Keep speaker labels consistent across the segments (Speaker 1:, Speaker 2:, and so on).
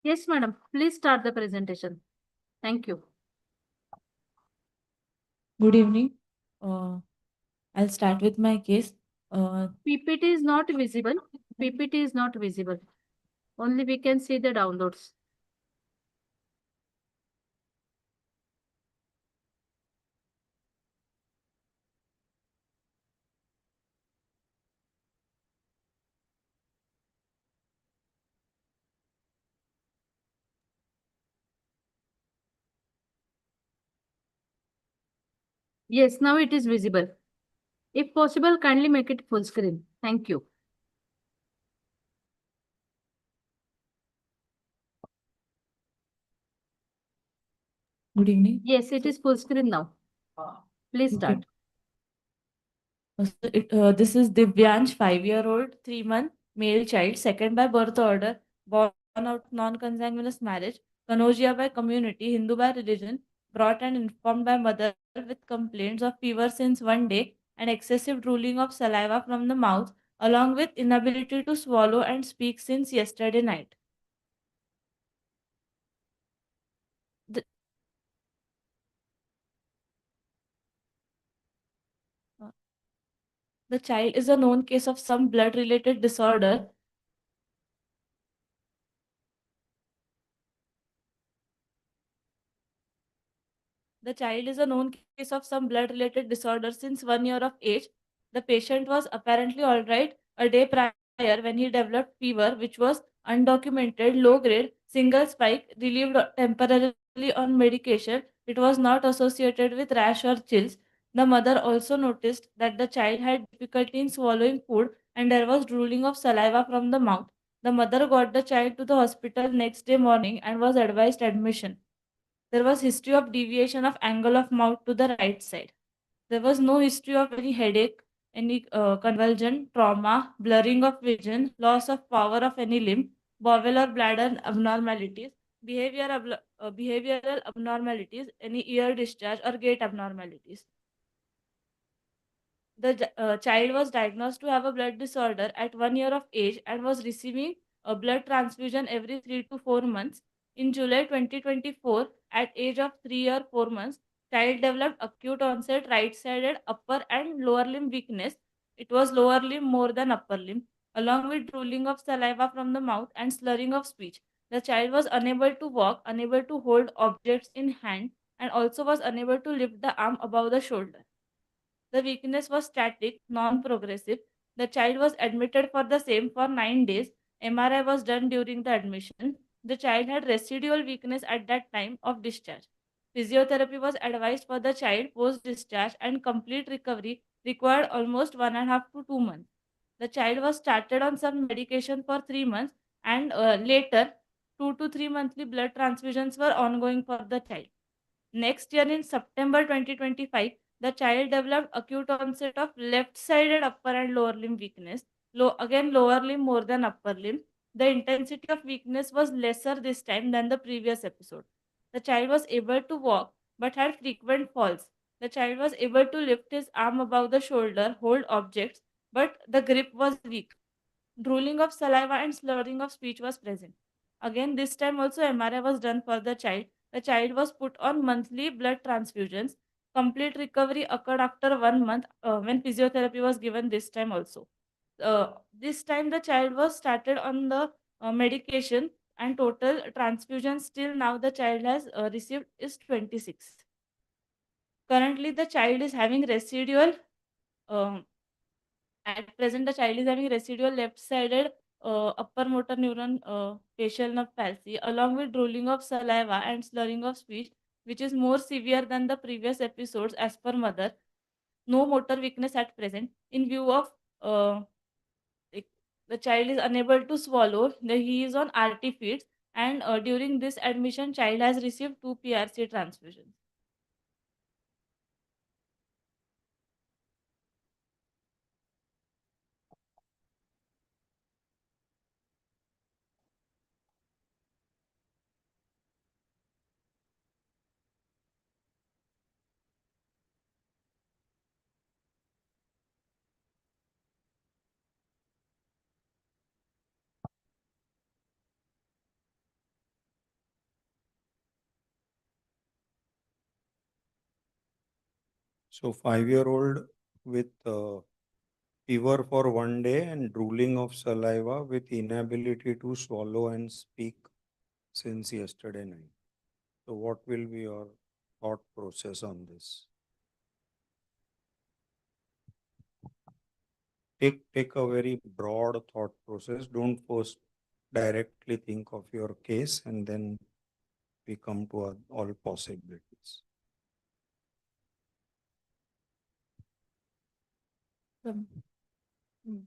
Speaker 1: Yes, madam. Please start the presentation. Thank you.
Speaker 2: Good evening. Uh, I'll start with my case. Uh,
Speaker 1: PPT is not visible. PPT is not visible. Only we can see the downloads. Yes, now it is visible. If possible, kindly make it full screen. Thank you.
Speaker 2: Good evening.
Speaker 1: Yes, it is full screen now. Please
Speaker 2: Okay.
Speaker 1: start.
Speaker 2: This is Divyansh, 5-year-old, 3-month male child, second by birth order, born out of non-consanguineous marriage, Kanojia by community, Hindu by religion, brought and informed by mother with complaints of fever since 1 day and excessive drooling of saliva from the mouth, along with inability to swallow and speak since yesterday night. The, uh, the child is a known case of some blood-related disorder. The child is a known case of some blood related disorder since 1 year of age. The patient was apparently all right a day prior when he developed fever, which was undocumented, low grade, single spike, relieved temporarily on medication. It was not associated with rash or chills. The mother also noticed that the child had difficulty in swallowing food and there was drooling of saliva from the mouth. The mother got the child to the hospital next day morning and was advised admission. There was history of deviation of angle of mouth to the right side. There was no history of any headache, any convulsion, trauma, blurring of vision, loss of power of any limb, bowel or bladder abnormalities, behavioral abnormalities, any ear discharge or gait abnormalities. The child was diagnosed to have a blood disorder at 1 year of age and was receiving a blood transfusion every 3 to 4 months. In July 2024, at age of 3 year 4 months, child developed acute onset right-sided upper and lower limb weakness. It was lower limb more than upper limb, along with drooling of saliva from the mouth and slurring of speech. The child was unable to walk, unable to hold objects in hand, and also was unable to lift the arm above the shoulder. The weakness was static, non progressive. The child was admitted for the same for 9 days. MRI was done during the admission. The child had residual weakness at that time of discharge. Physiotherapy was advised for the child post discharge, and complete recovery required almost 1.5 to 2 months. The child was started on some medication for 3 months, and later, 2 to 3 monthly blood transfusions were ongoing for the child. Next year, in September 2025, the child developed acute onset of left-sided upper and lower limb weakness. Again, lower limb more than upper limb. The intensity of weakness was lesser this time than the previous episode. The child was able to walk but had frequent falls. The child was able to lift his arm above the shoulder, hold objects, but the grip was weak. Drooling of saliva and slurring of speech was present. Again, this time also MRI was done for the child. The child was put on monthly blood transfusions. Complete recovery occurred after 1 month when physiotherapy was given this time also. This time the child was started on the medication, and total transfusions till now the child has received is 26. Currently the child is having residual um, at present, the child is having residual left-sided upper motor neuron facial nerve palsy, along with drooling of saliva and slurring of speech, which is more severe than the previous episodes, as per mother. No motor weakness at present. In view of uh, like, the child is unable to swallow, he is on RT feeds, and during this admission, child has received 2 PRC transfusions.
Speaker 3: So 5-year-old with fever for 1 day and drooling of saliva with inability to swallow and speak since yesterday night. So what will be your thought process on this? Take a very broad thought process. Don't first directly think of your case and then we come to all possibilities.
Speaker 2: Some- Hmm.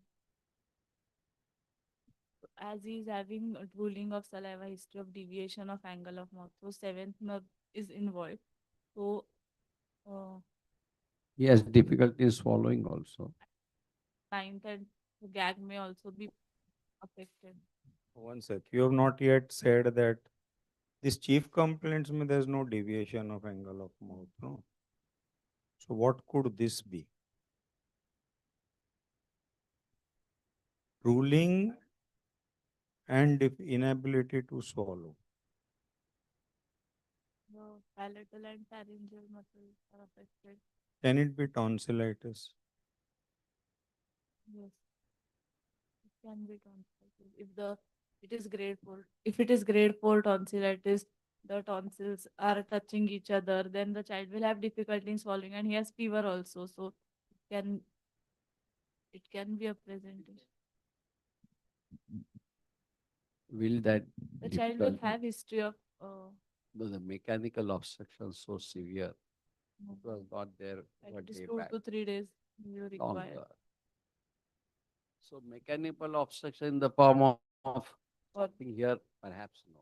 Speaker 2: As he is having a drooling of saliva, history of deviation of angle of mouth, so seventh nerve is involved. So uh,
Speaker 4: He has difficulty in swallowing also.
Speaker 2: ninth and the gag may also be affected.
Speaker 3: One sec, you have not yet said that this chief complaints mean there's no deviation of angle of mouth, no? So what could this be? Drooling and inability to swallow.
Speaker 2: The palatal and pharyngeal muscles are affected.
Speaker 3: Can it be tonsillitis?
Speaker 2: Yes, it can be tonsillitis. If it is grade 4 tonsillitis, the tonsils are touching each other, then the child will have difficulty in swallowing and he has fever also. So can it can be a presentation.
Speaker 4: Will that
Speaker 2: The child will
Speaker 4: difficulty,
Speaker 2: have history of
Speaker 4: the mechanical obstruction so severe,
Speaker 2: no,
Speaker 4: it was not there
Speaker 2: like
Speaker 4: one
Speaker 2: it is
Speaker 4: day
Speaker 2: 2
Speaker 4: back,
Speaker 2: to 3 days you require.
Speaker 4: longer. So mechanical obstruction in the form of
Speaker 2: Or
Speaker 4: something here, perhaps no.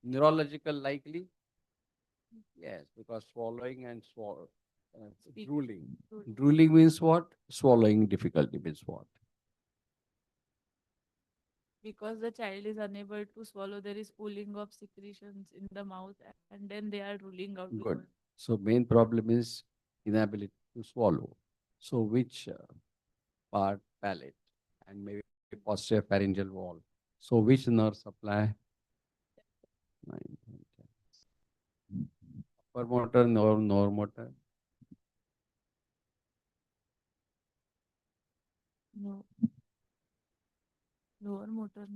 Speaker 4: Neurological likely, yes, because swallowing and
Speaker 2: Speak.
Speaker 4: drooling.
Speaker 2: Drooling.
Speaker 4: Drooling means what? Swallowing difficulty means what?
Speaker 2: Because the child is unable to swallow, there is pooling of secretions in the mouth and then they are drooling out.
Speaker 4: Good.
Speaker 2: because-
Speaker 4: So main problem is inability to swallow. So which part? Palate and maybe posterior pharyngeal wall. So which nerve supply? 9, 10. Upper motor, lower motor.
Speaker 2: No. Lower motor.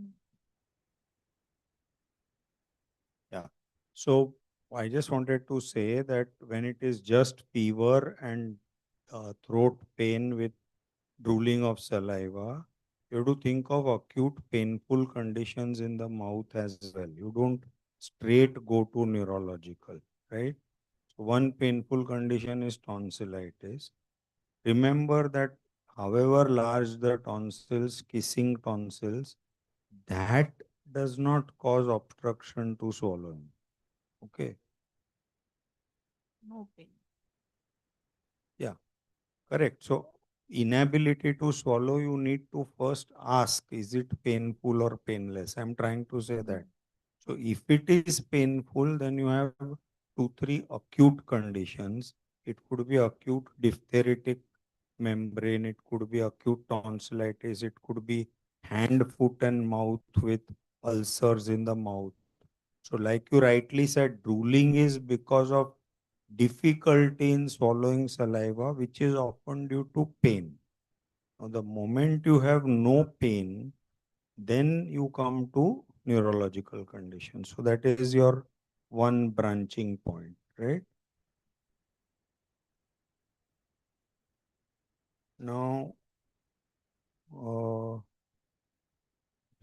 Speaker 3: Yeah. So I just wanted to say that when it is just fever and throat pain with drooling of saliva, you have to think of acute painful conditions in the mouth as well. You don't straight go to neurological, right? So one painful condition is tonsillitis. Remember that however large the tonsils, kissing tonsils, that does not cause obstruction to swallowing. Okay.
Speaker 2: No pain.
Speaker 3: Yeah, correct. So inability to swallow, you need to first ask, is it painful or painless? I'm trying to say that. So if it is painful, then you have 2, 3 acute conditions. It could be acute diphtheritic membrane, it could be acute tonsillitis, it could be hand, foot, and mouth with ulcers in the mouth. So, like you rightly said, drooling is because of difficulty in swallowing saliva, which is often due to pain. Now, the moment you have no pain, then you come to neurological conditions. So, that is your one branching point, right? Now,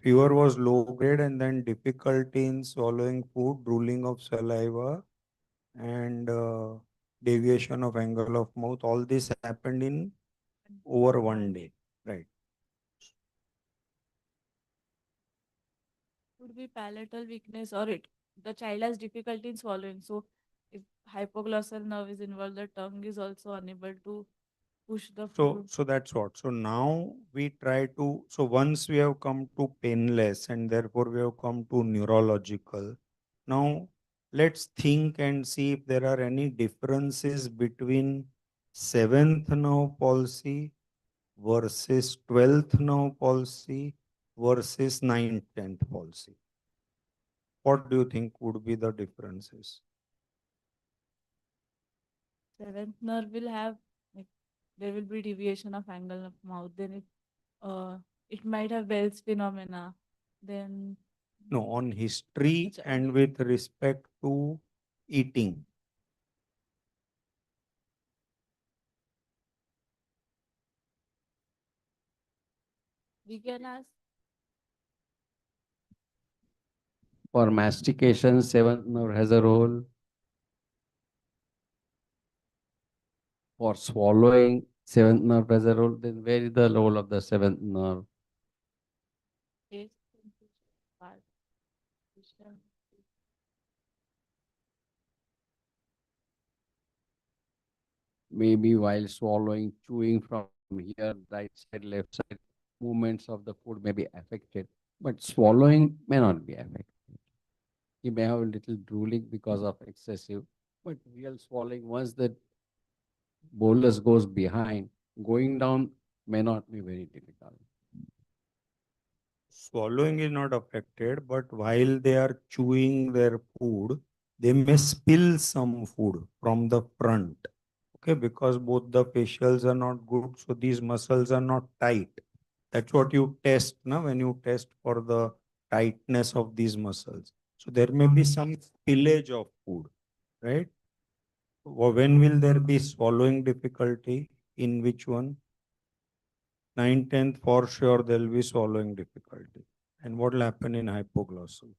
Speaker 3: fever was low grade and then difficulty in swallowing food, drooling of saliva, and deviation of angle of mouth. All this happened in over 1 day, right?
Speaker 2: Could be palatal weakness or the child has difficulty in swallowing. So if hypoglossal nerve is involved, the tongue is also unable to push the food.
Speaker 3: So that's what. So now we try to, so once we have come to painless and therefore we have come to neurological. Now let's think and see if there are any differences between seventh nerve palsy versus 12th nerve palsy versus 9th, 10th palsy. What do you think would be the differences?
Speaker 2: Seventh nerve will have, like, there will be deviation of angle of mouth. Then it might have Bell's phenomena. Then
Speaker 3: No, on history
Speaker 2: Acha,
Speaker 3: and with respect to eating.
Speaker 2: we can ask.
Speaker 4: For mastication, seventh nerve has a role. For swallowing, seventh nerve has a role. Then where is the role of the seventh nerve?
Speaker 2: Taste, sensation, part, vision.
Speaker 4: Maybe while swallowing, chewing from here, right side, left side, movements of the food may be affected, but swallowing may not be affected. He may have a little drooling because of excessive, but real swallowing, once the bolus goes behind, going down may not be very difficult.
Speaker 3: Swallowing is not affected, but while they are chewing their food, they may spill some food from the front. Okay, because both the facials are not good, so these muscles are not tight. That's what you test now when you test for the tightness of these muscles. So there may be some spillage of food, right? When will there be swallowing difficulty? In which one? 9th, 10th, for sure there will be swallowing difficulty. And what will happen in hypoglossal?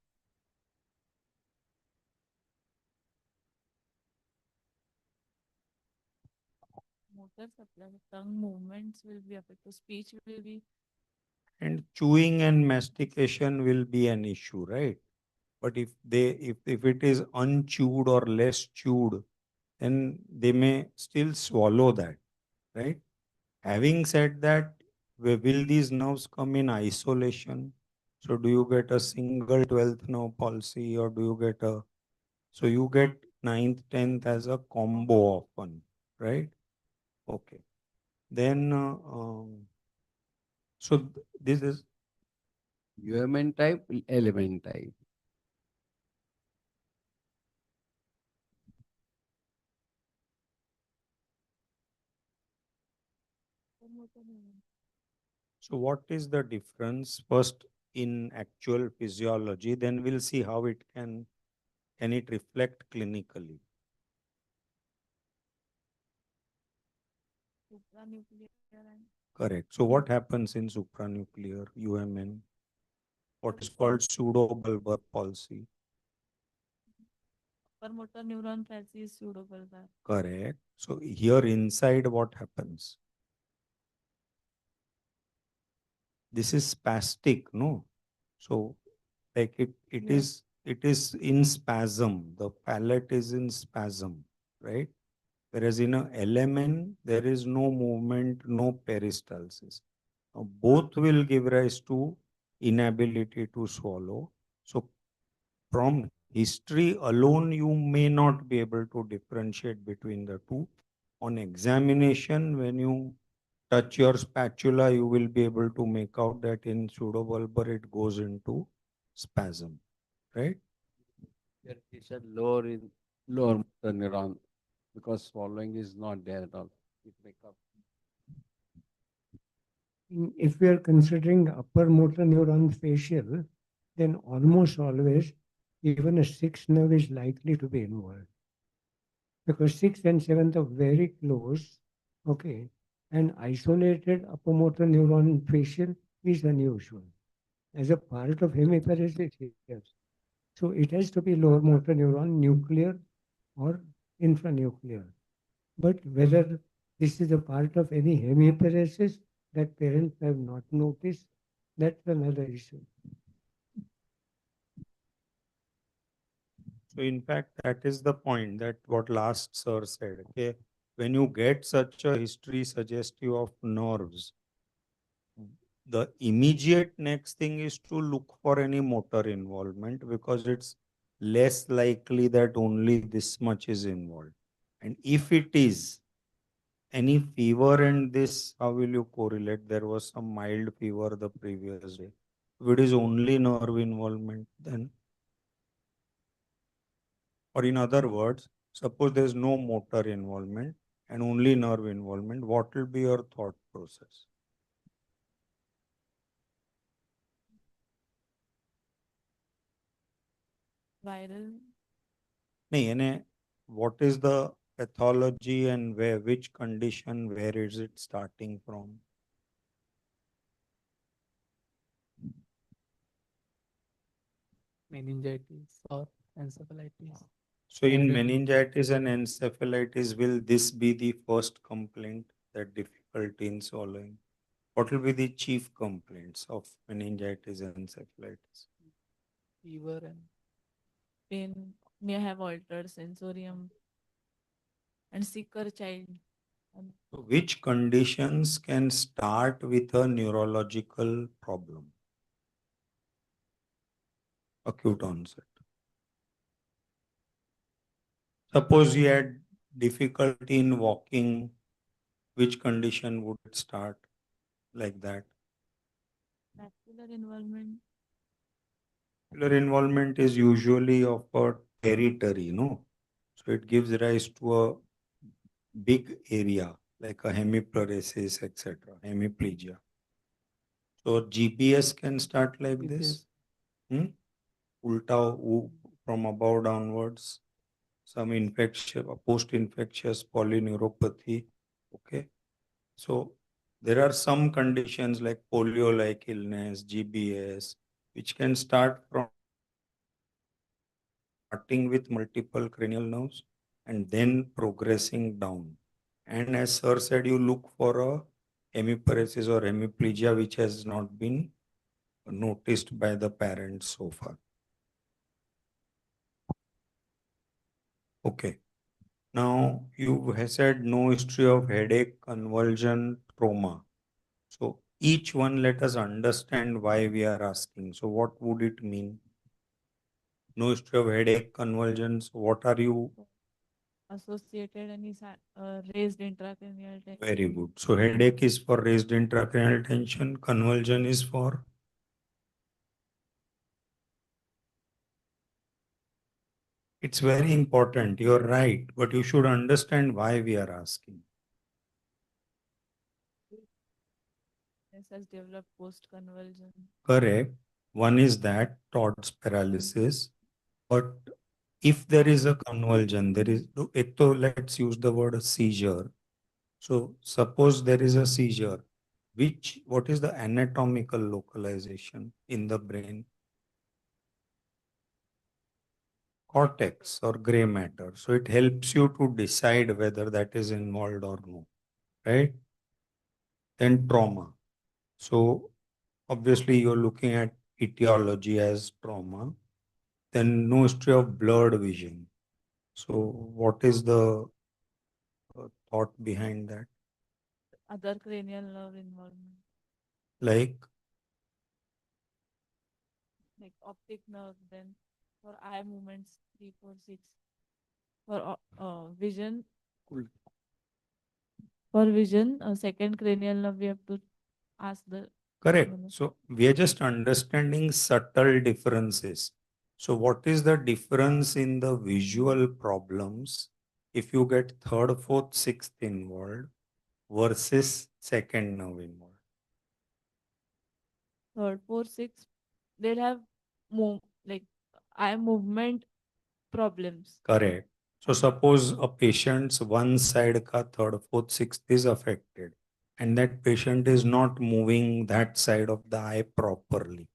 Speaker 2: Motor supply, tongue movements will be affected. Speech will be.
Speaker 3: And chewing and mastication will be an issue, right? But if it is unchewed or less chewed, then they may still swallow that, right? Having said that, will these nerves come in isolation? So do you get a single 12th nerve palsy, or do you get a, so you get 9th, 10th as a combo often, right? Okay. Then, this is,
Speaker 4: UMN type, element type.
Speaker 3: so what is the difference first in actual physiology? Then we'll see how it can it reflect clinically.
Speaker 2: Supranuclear and
Speaker 3: Correct. So what happens in supranuclear UMN? What is called pseudobulbar palsy?
Speaker 2: upper motor neuron palsy is pseudobulbar.
Speaker 3: Correct. So here inside what happens? This is spastic, no? So like
Speaker 2: Yes.
Speaker 3: it is in spasm. The palate is in spasm, right? Whereas in a LMN, there is no movement, no peristalsis. Now, both will give rise to inability to swallow. So from history alone, you may not be able to differentiate between the two. On examination, when you touch your spatula, you will be able to make out that in pseudobulbar it goes into spasm, right?
Speaker 4: There is a lower motor neuron because swallowing is not there at all. It may come.
Speaker 5: If we are considering upper motor neuron facial, then almost always even a sixth nerve is likely to be involved. Because sixth and seventh are very close, okay, and isolated upper motor neuron facial is unusual. As a part of hemiparesis, yes. So it has to be lower motor neuron, nuclear or infranuclear. But whether this is a part of any hemiparesis that parents have not noticed, that's another issue.
Speaker 3: So in fact, that is the point that what last sir said. Okay, when you get such a history suggestive of nerves, the immediate next thing is to look for any motor involvement because it's less likely that only this much is involved. And if it is any fever and this, how will you correlate? There was some mild fever the previous day. If it is only nerve involvement, then, or in other words, Suppose there's no motor involvement and only nerve involvement, what will be your thought process?
Speaker 2: Viral.
Speaker 3: नहीं, यानी what is the pathology and where, which condition, where is it starting from?
Speaker 6: meningitis or encephalitis.
Speaker 3: So in
Speaker 6: And,
Speaker 3: meningitis and encephalitis, will this be the first complaint, that difficulty in swallowing? What will be the chief complaints of meningitis and encephalitis?
Speaker 6: fever and
Speaker 2: Pain may have altered sensorium and sicker child.
Speaker 3: So which conditions can start with a neurological problem? Acute onset. Suppose you had difficulty in walking, which condition would it start like that?
Speaker 2: Vascular involvement.
Speaker 3: Vascular involvement is usually of a territory, no? So it gives rise to a big area like a hemiparesis, etc., hemiplegia. So GPS can start like
Speaker 6: with
Speaker 3: this. Ulta from above downwards, some infection, post-infectious polyneuropathy. Okay. So there are some conditions like polio-like illness, GBS, which can start from starting with multiple cranial nerves and then progressing down. And as sir said, you look for a hemiparesis or hemiplegia which has not been noticed by the parents so far. Okay. Now you have said no history of headache, convulsion, trauma. So each one, let us understand why we are asking. So what would it mean? No history of headache, convulsions. What are you?
Speaker 2: Associated and is raised intracranial tension.
Speaker 3: Very good. So headache is for raised intracranial tension. Convulsion is for? It's very important. You're right. But you should understand why we are asking.
Speaker 2: This has developed post-convulsion.
Speaker 3: Correct. One is that Todd's paralysis. But if there is a convulsion, there is, let's use the word seizure. So suppose there is a seizure, what is the anatomical localization in the brain? Cortex or gray matter. So it helps you to decide whether that is involved or no, right? Then trauma. So obviously you're looking at etiology as trauma. Then no history of blurred vision. So what is the thought behind that?
Speaker 2: Other cranial nerve involvement,
Speaker 3: Like
Speaker 2: optic nerve, then for eye movements 3, 4, 6. For vision,
Speaker 6: cool.
Speaker 2: for vision, second cranial nerve we have to ask the.
Speaker 3: correct. So we are just understanding subtle differences. So what is the difference in the visual problems if you get third, fourth, sixth involved versus second nerve involved?
Speaker 2: Third, fourth, sixth, they'll have eye movement problems.
Speaker 3: Correct. So suppose a patient's one side ka third, fourth, sixth is affected and that patient is not moving that side of the eye properly.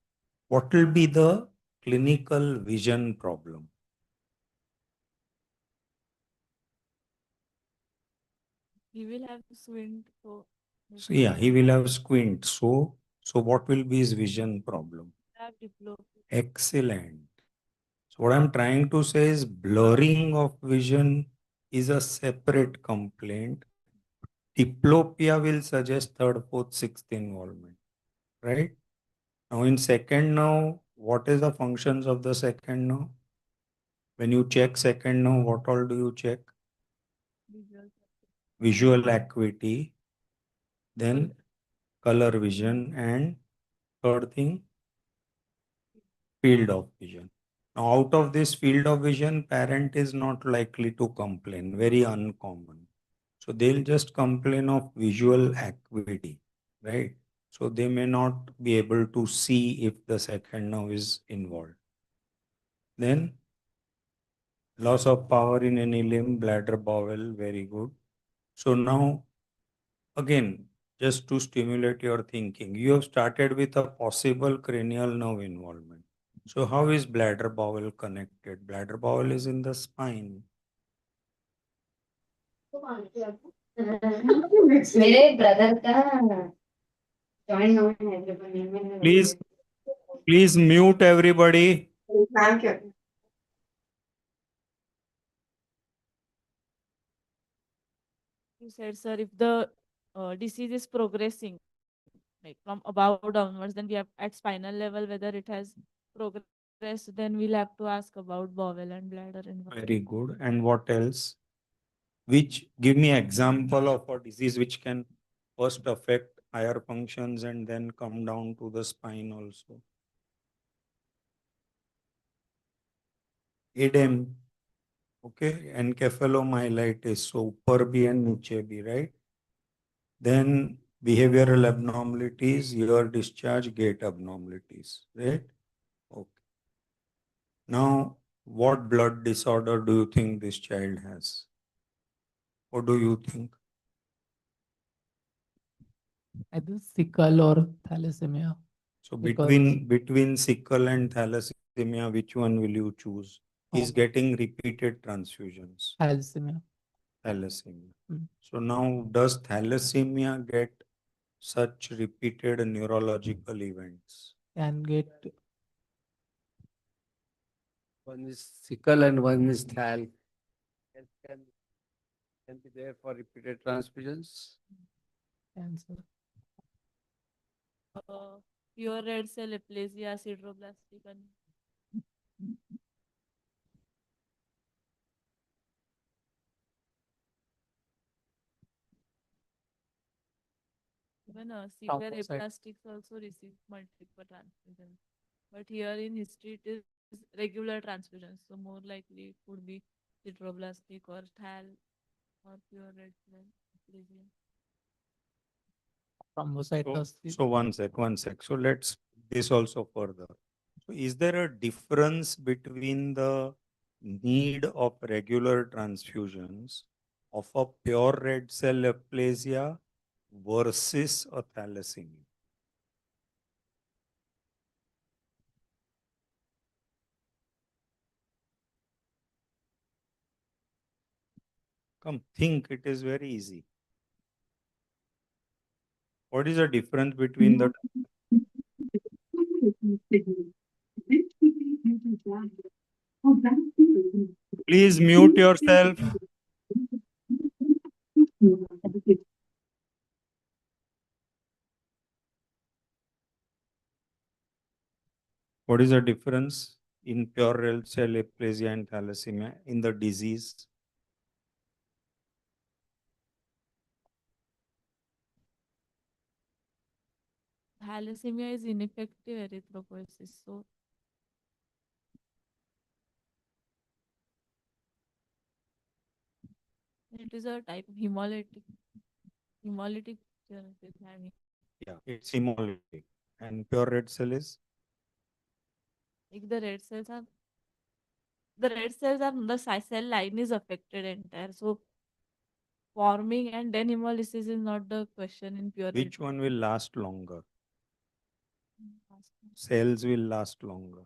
Speaker 3: What will be the clinical vision problem?
Speaker 2: He will have squint. So
Speaker 3: Yeah, he will have squint. So what will be his vision problem?
Speaker 2: have diplopia.
Speaker 3: Excellent. So what I'm trying to say is blurring of vision is a separate complaint. Diplopia will suggest third, fourth, sixth involvement, right? Now in second nerve, what is the functions of the second nerve? When you check second nerve, what all do you check? Visual acuity, then color vision, and third thing, field of vision. Now, out of this field of vision, parent is not likely to complain, very uncommon. So they'll just complain of visual acuity, right? So they may not be able to see if the second nerve is involved. Then loss of power in any limb, bladder, bowel, very good. So now, again, just to stimulate your thinking, you have started with a possible cranial nerve involvement. So how is bladder bowel connected? Bladder bowel is in the spine.
Speaker 7: मेरे brother का join हुआ है हैदराबाद में
Speaker 3: Please mute everybody.
Speaker 7: Thank you.
Speaker 2: You said, sir, if the disease is progressing, like from above downwards, then we have at spinal level, whether it has progressed, then we'll have to ask about bowel and bladder involvement.
Speaker 3: Very good. And what else? Which give me example of a disease which can first affect higher functions and then come down to the spine also. Edem. Okay, encephalomyelitis. So upper B and niche B, right? Then behavioral abnormalities, ear discharge, gait abnormalities, right? Okay. Now, what blood disorder do you think this child has? What do you think?
Speaker 6: Either sickle or thalassemia.
Speaker 3: So
Speaker 6: Because-
Speaker 3: between sickle and thalassemia, which one will you choose? He's
Speaker 6: Oh.
Speaker 3: getting repeated transfusions.
Speaker 6: Thalassemia.
Speaker 3: Thalassemia.
Speaker 6: Hmm.
Speaker 3: So now, does thalassemia get such repeated neurological events?
Speaker 6: Can get
Speaker 4: One is sickle and one is thal. Can be there for repeated transfusions.
Speaker 6: cancer.
Speaker 2: Pure red cell aplasia, sideroblastic anemia. Even severe
Speaker 6: Thrombocyte.
Speaker 2: aplastics also receive multiple transfusions. But here in history, it is regular transfusions. So more likely it would be sideroblastic or thal or pure red cell aplasia.
Speaker 6: Thrombocytosis.
Speaker 3: So one sec. So let's this also further. So is there a difference between the need of regular transfusions of a pure red cell aplasia versus a thalassemia? Come, think, it is very easy. What is the difference between the Please mute yourself. What is the difference in pure red cell aplasia and thalassemia in the disease?
Speaker 2: Thalassemia is ineffective erythropoiesis. So it is a type of hemolytic genesis. I mean,
Speaker 3: Yeah, it's hemolytic. And pure red cell is?
Speaker 2: like the red cells are the cell line is affected entire. So forming and then hemolysis is not the question in pure red
Speaker 3: Which one will last longer?
Speaker 2: cell.
Speaker 3: Cells will last longer.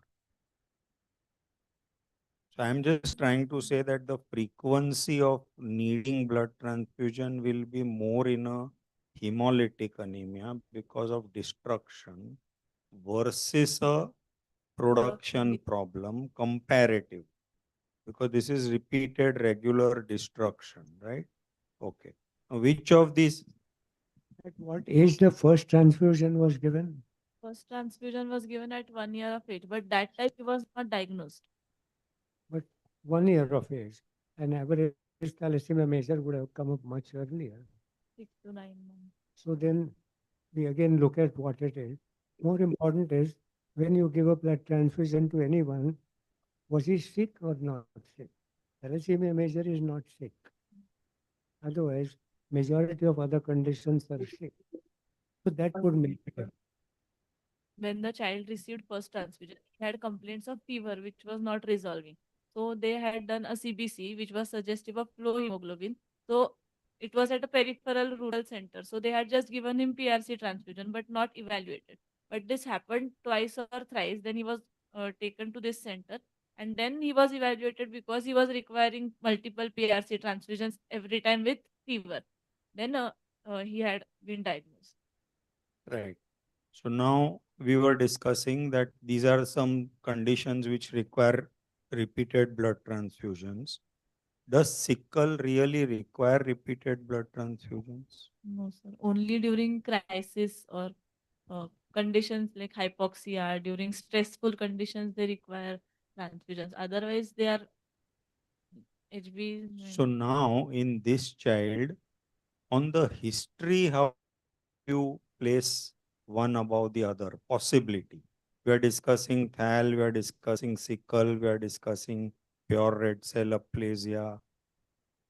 Speaker 3: So I'm just trying to say that the frequency of needing blood transfusion will be more in a hemolytic anemia because of destruction versus a production problem comparative, because this is repeated regular destruction, right? Okay. Now, which of these?
Speaker 5: At what age the first transfusion was given?
Speaker 2: First transfusion was given at 1 year of age, but that time he was not diagnosed.
Speaker 5: But 1 year of age. An average thalassemia measure would have come up much earlier.
Speaker 2: 6 to 9 months.
Speaker 5: So then we again look at what it is. More important is when you give a blood transfusion to anyone, Was he sick or not sick? Thalassemia major is not sick. Otherwise, majority of other conditions are sick. So that would make it.
Speaker 2: When the child received first transfusion, he had complaints of fever which was not resolving. So they had done a CBC which was suggestive of low hemoglobin. So it was at a peripheral rural center. So they had just given him PRC transfusion but not evaluated. But this happened twice or thrice. Then he was taken to this center and then he was evaluated because he was requiring multiple PRC transfusions every time with fever. Then he had been diagnosed.
Speaker 3: Right. So now we were discussing that these are some conditions which require repeated blood transfusions. Does sickle really require repeated blood transfusions?
Speaker 2: No, sir. Only during crisis or conditions like hypoxia, during stressful conditions, they require transfusions. Otherwise, they are HB.
Speaker 3: So now in this child, on the history, how you place one above the other? Possibility. We are discussing thal, we are discussing sickle, we are discussing pure red cell aplasia.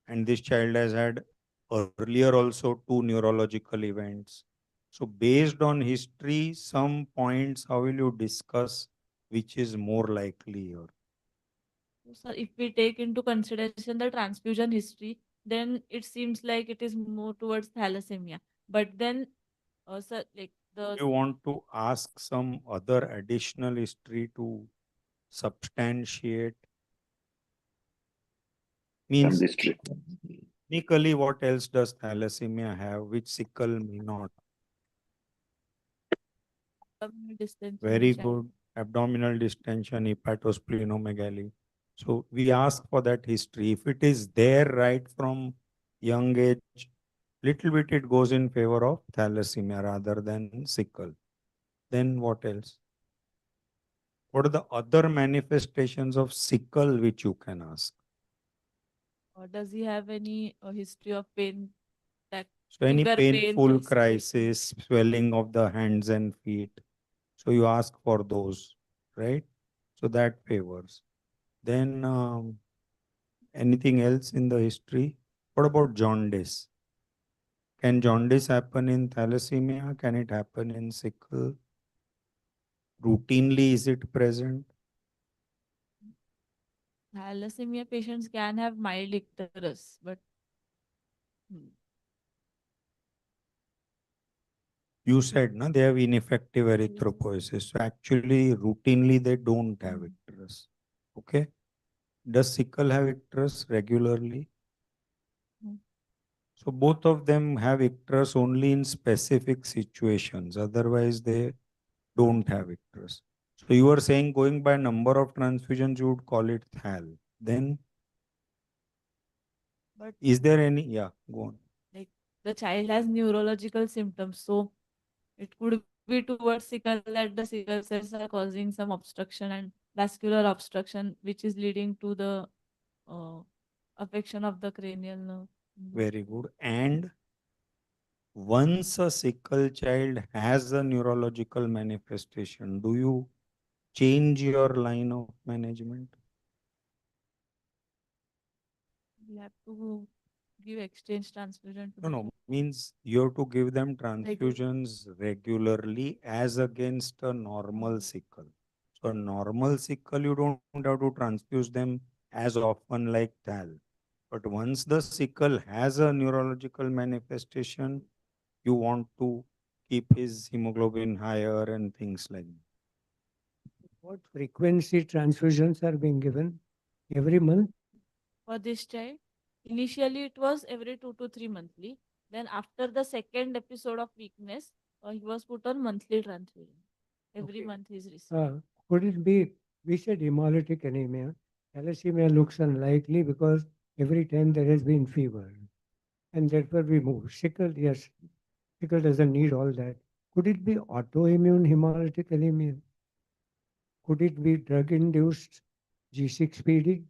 Speaker 3: And this child has had earlier also two neurological events. So based on history, some points, how will you discuss which is more likely here?
Speaker 2: Sir, if we take into consideration the transfusion history, then it seems like it is more towards thalassemia. But then, sir, like the
Speaker 3: You want to ask some other additional history to substantiate? Means
Speaker 8: history.
Speaker 3: technically, what else does thalassemia have which sickle may not?
Speaker 2: abdominal distension in
Speaker 3: Very
Speaker 2: child.
Speaker 3: good. Abdominal distension, hepatosplenomegaly. So we ask for that history. If it is there right from young age, little bit it goes in favor of thalassemia rather than sickle. Then what else? What are the other manifestations of sickle which you can ask?
Speaker 2: Does he have any history of pain? That
Speaker 3: So any
Speaker 2: sugar pain,
Speaker 3: painful
Speaker 2: chest pain?
Speaker 3: crisis, swelling of the hands and feet. So you ask for those, right? So that favors. Then anything else in the history? What about jaundice? Can jaundice happen in thalassemia? Can it happen in sickle? Routinely, is it present?
Speaker 2: Thalassemia patients can have mild icterus, but hmm,
Speaker 3: You said no, they have ineffective erythropoiesis. So actually, routinely they don't have icterus. Okay. Does sickle have icterus regularly?
Speaker 2: Hmm.
Speaker 3: So both of them have icterus only in specific situations. Otherwise, they don't have icterus. So you were saying going by number of transfusions, you would call it thal. Then
Speaker 2: but
Speaker 3: is there any? Yeah, go on.
Speaker 2: like the child has neurological symptoms, so it could be towards sickle that the sickle cells are causing some obstruction and vascular obstruction, which is leading to the uh, affection of the cranial nerve.
Speaker 3: Very good. And once a sickle child has a neurological manifestation, do you change your line of management?
Speaker 2: We have to give exchange transfusion to
Speaker 3: No,
Speaker 2: the
Speaker 3: no,
Speaker 2: child.
Speaker 3: means you have to give them transfusions regularly as against a normal sickle. So a normal sickle, you don't have to transfuse them as often like thal. But once the sickle has a neurological manifestation, you want to keep his hemoglobin higher and things like that.
Speaker 5: What frequency transfusions are being given? Every month?
Speaker 2: For this child, initially it was every 2 to 3 monthly. Then after the second episode of weakness, he was put on monthly transfusion. Every
Speaker 5: Okay.
Speaker 2: month he is receiving.
Speaker 5: Could it be, we said hemolytic anemia. Thalassemia looks unlikely because every time there has been fever. And therefore we move. Sickle, yes, sickle doesn't need all that. Could it be autoimmune hemolytic anemia? Could it be drug-induced G6PD?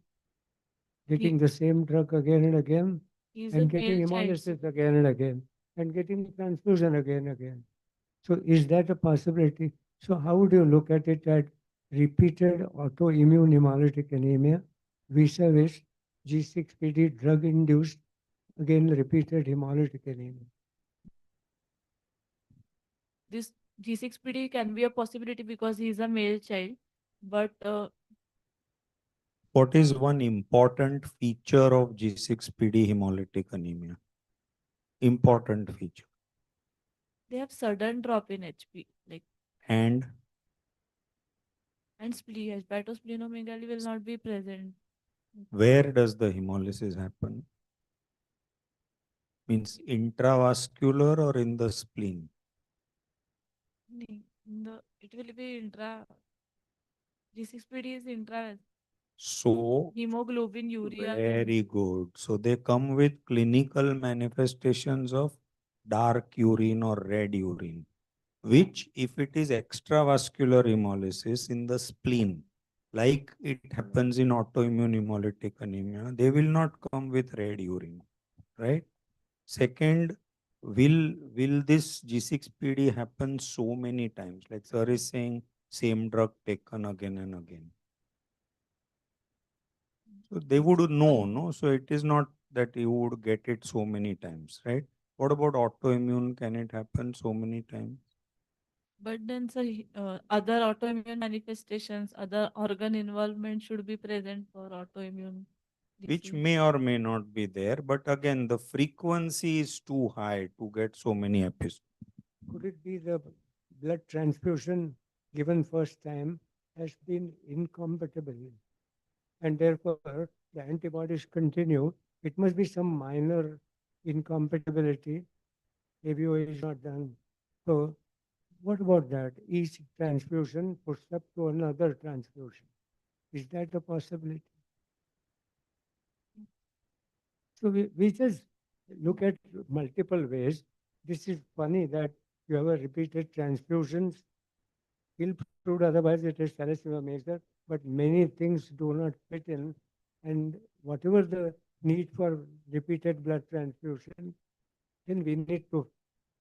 Speaker 5: Getting the same drug again and again,
Speaker 2: He is a
Speaker 5: and getting
Speaker 2: male child.
Speaker 5: hemolysis again and again, and getting transfusion again and again. So is that a possibility? So how would you look at it at repeated autoimmune hemolytic anemia vis-a-vis G6PD drug-induced, again, repeated hemolytic anemia.
Speaker 2: This G6PD can be a possibility because he is a male child, but
Speaker 3: What is one important feature of G6PD hemolytic anemia? Important feature.
Speaker 2: they have sudden drop in HP, like
Speaker 3: And
Speaker 2: and hepatosplenomegaly will not be present.
Speaker 3: where does the hemolysis happen? Means intravascular or in the spleen?
Speaker 2: It will be intra. G6PD is intra.
Speaker 3: So
Speaker 2: Hemoglobin, urea.
Speaker 3: very good. So they come with clinical manifestations of dark urine or red urine, which if it is extravascular hemolysis in the spleen, like it happens in autoimmune hemolytic anemia, they will not come with red urine, right? Second, will this G6PD happen so many times? Like sir is saying, same drug taken again and again. So they would know, no? So it is not that you would get it so many times, right? What about autoimmune? Can it happen so many times?
Speaker 2: But then, sir, other autoimmune manifestations, other organ involvement should be present for autoimmune
Speaker 3: Which
Speaker 2: disease.
Speaker 3: may or may not be there, but again, the frequency is too high to get so many episodes.
Speaker 5: Could it be the blood transfusion given first time has been incompatible, and therefore the antibodies continue? It must be some minor incompatibility. ABO is not done. So what about that? Each transfusion puts up to another transfusion. Is that a possibility? So we just look at multiple ways. This is funny that you have a repeated transfusions. Will proved otherwise it is thalassemia major, but many things do not fit in. And whatever the need for repeated blood transfusion, then we need to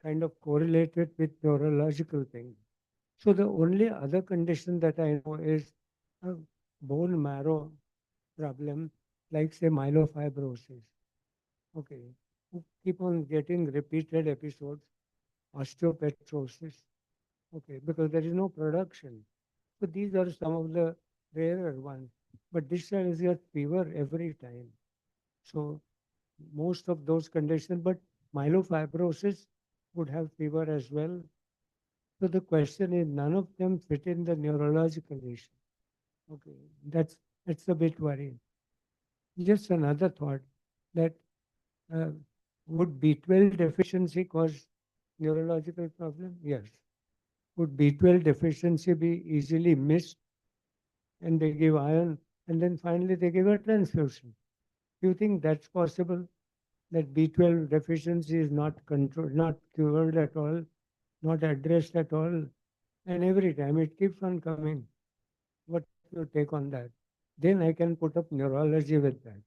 Speaker 5: kind of correlate it with neurological things. So the only other condition that I know is a bone marrow problem, like say myelofibrosis. Okay, who keep on getting repeated episodes, osteopetrosis. Okay, because there is no production. So these are some of the rarer ones. But this one is your fever every time. So most of those conditions, but myelofibrosis would have fever as well. So the question is, none of them fit in the neurological issue. Okay, that's a bit worrying. Just another thought that uh, would B12 deficiency cause neurological problem? Yes. Would B12 deficiency be easily missed and they give iron and then finally they give a transfusion? Do you think that's possible? That B12 deficiency is not controlled, not cured at all, not addressed at all, and every time it keeps on coming. What's your take on that? Then I can put up neurology with that.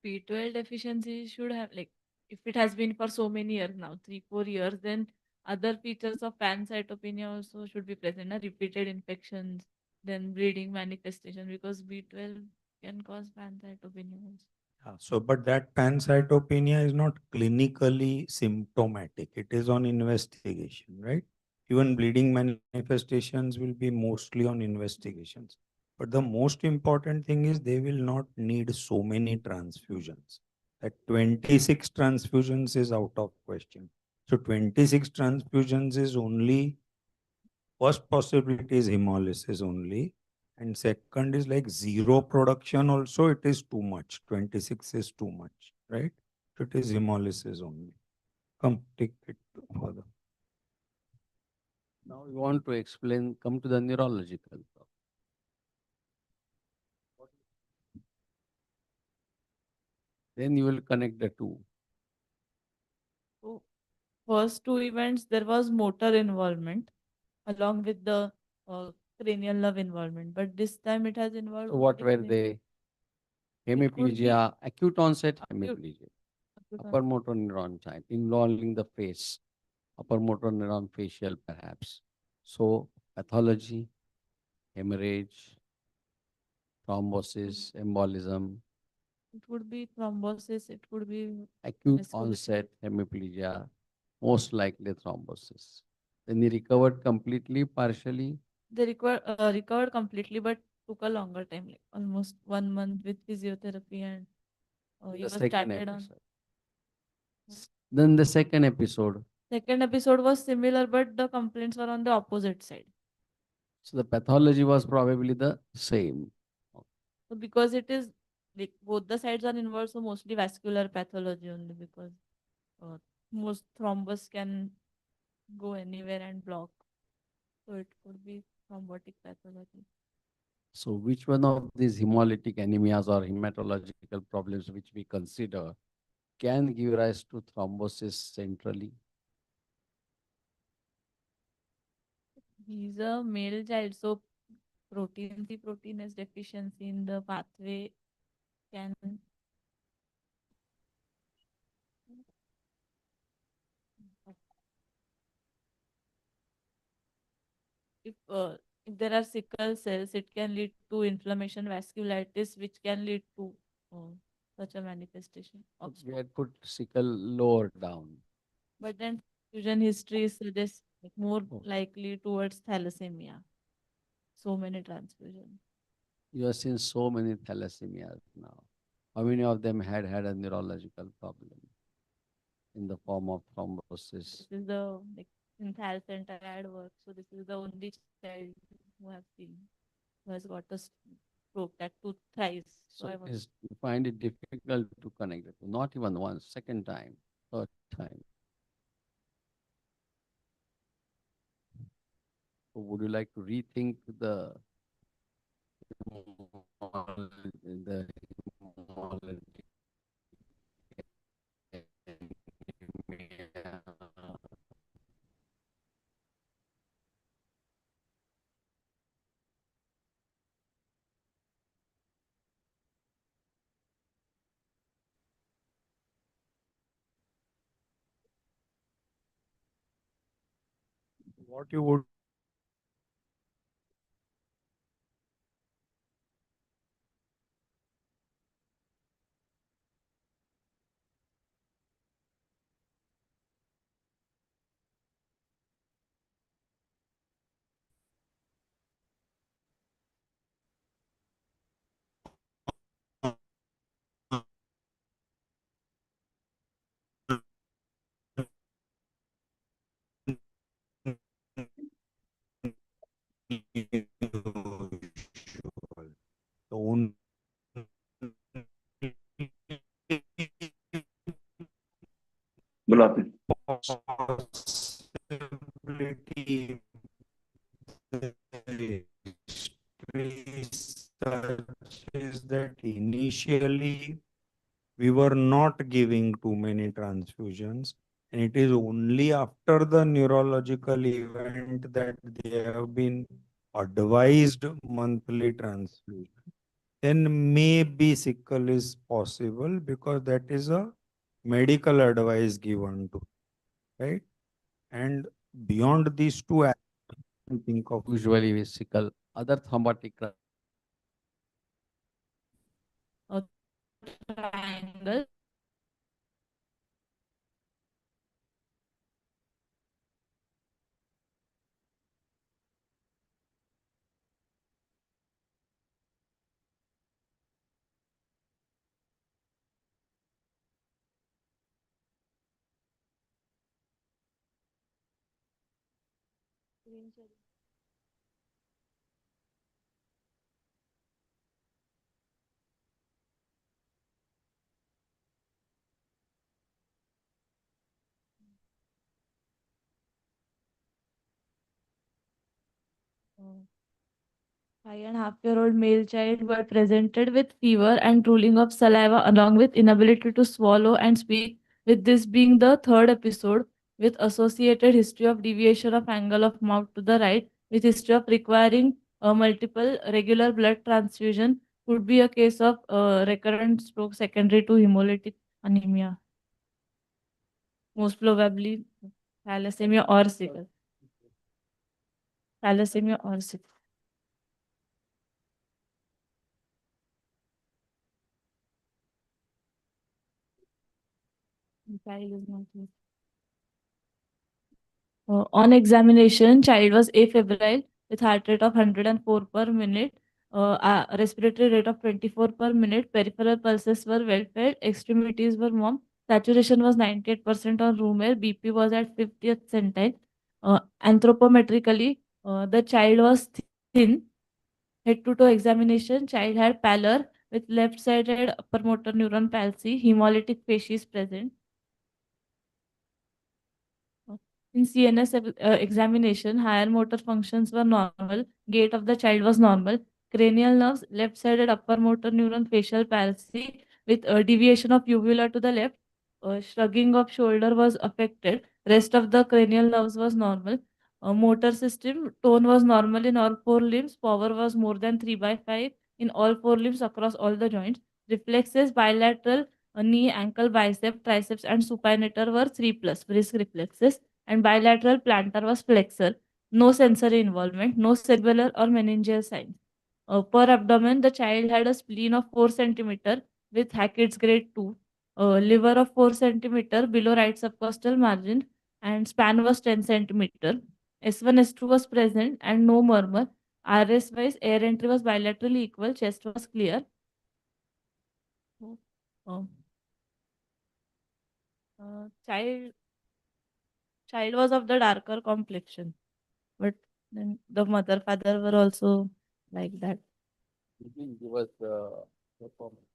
Speaker 2: B12 deficiency should have, like, if it has been for so many years now, 3-4 years, then other features of pancytopenia also should be present. Repeated infections, then bleeding manifestation, because B12 can cause pancytopenia also.
Speaker 3: So, but that pancytopenia is not clinically symptomatic. It is on investigation, right? Even bleeding manifestations will be mostly on investigations. But the most important thing is they will not need so many transfusions. That 26 transfusions is out of question. So 26 transfusions is only, first possibility is hemolysis only. And second is like zero production also, it is too much. 26 is too much, right? So it is hemolysis only. Come, take it further.
Speaker 4: Now we want to explain, come to the neurological problem. Then you will connect the two.
Speaker 2: So first two events, there was motor involvement along with the cranial nerve involvement, but this time it has involved.
Speaker 4: So what were
Speaker 2: different-
Speaker 4: they?
Speaker 2: It could be
Speaker 4: Hemiplegia, acute onset
Speaker 2: acute-
Speaker 4: hemiplegia,
Speaker 2: acute
Speaker 4: upper motor neuron type involving the face. upper motor neuron facial perhaps. So pathology, hemorrhage, thrombosis, embolism,
Speaker 2: It would be thrombosis, it could be
Speaker 4: acute
Speaker 2: vascular.
Speaker 4: onset hemiplegia, most likely thrombosis. Then he recovered completely, partially.
Speaker 2: They recovered completely, but took a longer time, like almost 1 month with physiotherapy, and he
Speaker 4: The
Speaker 2: was
Speaker 4: second
Speaker 2: started on.
Speaker 4: episode. Then the second episode.
Speaker 2: Second episode was similar, but the complaints were on the opposite side.
Speaker 4: So the pathology was probably the same.
Speaker 2: So because it is like both the sides are involved, so mostly vascular pathology only, because most thrombus can go anywhere and block. So it could be thrombotic pathology.
Speaker 4: So which one of these hemolytic anemias or hematological problems which we consider can give rise to thrombosis centrally?
Speaker 2: He's a male child, so protein C proteinase deficiency in the pathway can if there are sickle cells, it can lead to inflammation, vasculitis, which can lead to uh, such a manifestation of
Speaker 4: We had put sickle lower down.
Speaker 2: But then fusion history suggests like more
Speaker 4: Oh.
Speaker 2: likely towards thalassemia. So many transfusions.
Speaker 4: You have seen so many thalassemias now. How many of them had a neurological problem in the form of thrombosis?
Speaker 2: This is the like in Thal Center I had worked. So this is the only child who have seen who has got a stroke that tooth thrice. So
Speaker 4: So
Speaker 2: I
Speaker 4: it
Speaker 2: was
Speaker 4: is, you find it difficult to connect it. Not even once, second time, third time. So would you like to rethink the
Speaker 3: What you would the only
Speaker 8: बोलो आपने
Speaker 3: possibility is that initially we were not giving too many transfusions, and it is only after the neurological event that they have been advised monthly transfusion. Then maybe sickle is possible because that is a medical advice given to, right? And beyond these two, I can think of
Speaker 4: usually with sickle, other thrombotic
Speaker 2: a triangle. uh, 5.5-year-old male child were presented with fever and drooling of saliva along with inability to swallow and speak, with this being the third episode with associated history of deviation of angle of mouth to the right with history of requiring multiple regular blood transfusion could be a case of recurrent stroke secondary to hemolytic anemia. Most probably Thalassemia or sickle. Thalassemia or sickle. Child is not here. On examination, child was afebrile with heart rate of 104 per minute, respiratory rate of 24 per minute, peripheral pulses were well felt, extremities were warm, saturation was 98% on room air, BP was at 50th centile. Anthropometrically, the child was thin. Head to toe examination, child had pallor with left-sided upper motor neuron palsy, hemolytic facies present. In CNS examination, higher motor functions were normal, gait of the child was normal, cranial nerves, left-sided upper motor neuron facial palsy with deviation of uvula to the left, shrugging of shoulder was affected, rest of the cranial nerves was normal, motor system, tone was normal in all four limbs, power was more than 3/5 in all four limbs across all the joints, reflexes bilateral, knee, ankle, bicep, triceps and supinator were 3+, brisk reflexes, and bilateral plantar was flexor. No sensory involvement, no cerebellar or meningeal signs. Per abdomen, the child had a spleen of 4 centimeter with Hackett's grade 2, liver of 4 centimeter below right subcostal margin, and span was 10 centimeter. S1, S2 was present and no murmur. RS wise, air entry was bilaterally equal, chest was clear. Uh, child was of the darker complexion, but then the mother father were also like that.
Speaker 4: You can give us the performance.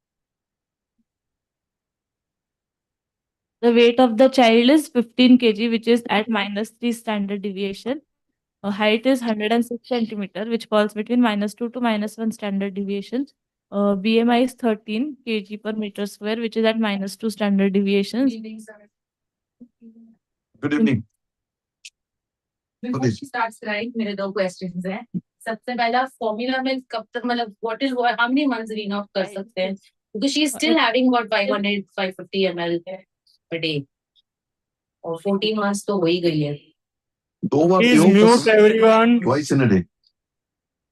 Speaker 2: The weight of the child is 15 kg, which is at -3 standard deviation. Height is 106 centimeter, which falls between -2 to -1 standard deviation. BMI is 13 kg per meter square, which is at -2 standard deviations.
Speaker 8: Good evening.
Speaker 7: Before she starts crying, मेरे दो questions हैं. सबसे पहला formula में कब तक मतलब how many months read out कर सकते हैं? Because she's still having about 500 550 ml a day. और 14 months तो हो ही गई है.
Speaker 8: दो बार
Speaker 3: Please
Speaker 8: पियो,
Speaker 3: mute everyone.
Speaker 8: twice in a day.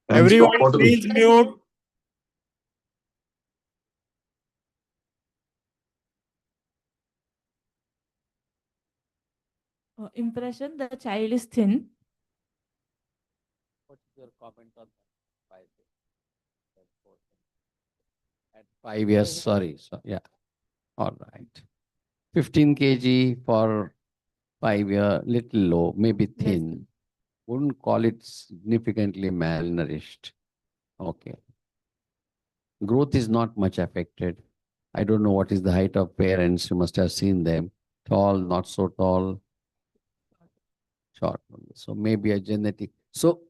Speaker 8: And
Speaker 3: Everyone,
Speaker 8: stop bottles.
Speaker 3: please mute.
Speaker 2: Impression, the child is thin.
Speaker 4: What is your comment on that? At 5 years, sorry. So, yeah. All right. 15 kg for 5 year, little low, maybe thin. Wouldn't call it significantly malnourished. Okay. Growth is not much affected. I don't know what is the height of parents. You must have seen them. Tall, not so tall. Short. So maybe a genetic. So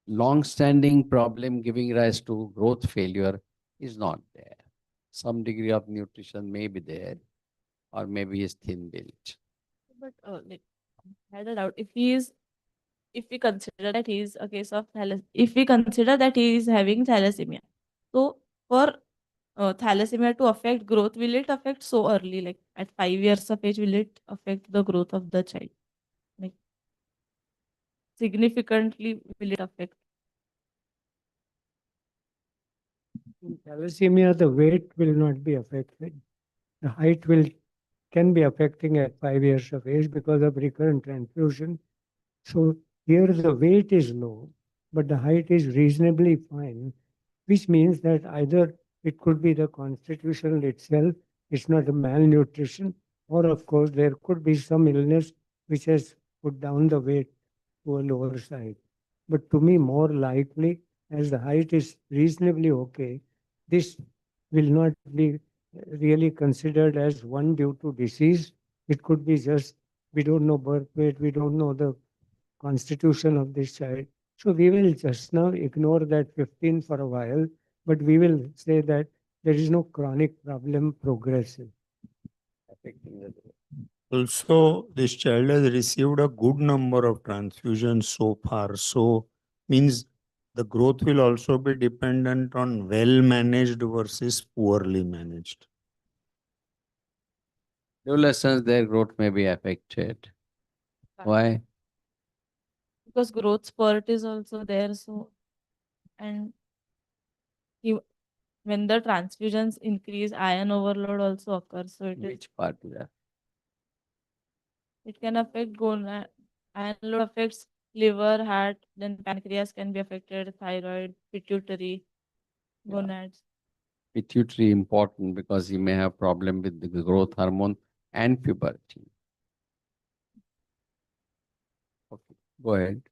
Speaker 4: long-standing problem giving rise to growth failure is not there. Some degree of nutrition may be there, or maybe is thin built.
Speaker 2: But I had a doubt. If we consider that he is a case of if we consider that he is having thalassemia, so for thalassemia to affect growth, will it affect so early, like at 5 years of age, will it affect the growth of the child? Like significantly, will it affect?
Speaker 5: In thalassemia, the weight will not be affected. The height can be affecting at 5 years of age because of recurrent transfusion. So here the weight is low, but the height is reasonably fine, which means that either it could be the constitution itself, it's not a malnutrition, or of course there could be some illness which has put down the weight to a lower side. But to me, more likely, as the height is reasonably okay, this will not be really considered as one due to disease. It could be just, we don't know birth weight, we don't know the constitution of this child. So we will just now ignore that 15 for a while, but we will say that there is no chronic problem progressive.
Speaker 4: Affecting the growth.
Speaker 3: Also, this child has received a good number of transfusions so far. So means the growth will also be dependent on well managed versus poorly managed.
Speaker 4: Adolescents, their growth may be affected. Why?
Speaker 2: Because growth spurt is also there. So, and he, when the transfusions increase, iron overload also occurs. So
Speaker 4: Which part is that?
Speaker 2: it can affect gonad. Iron load affects liver, heart, then pancreas can be affected, thyroid, pituitary,
Speaker 4: Yeah.
Speaker 2: gonads.
Speaker 4: Pituitary important because he may have problem with the growth hormone and puberty. Okay, go ahead.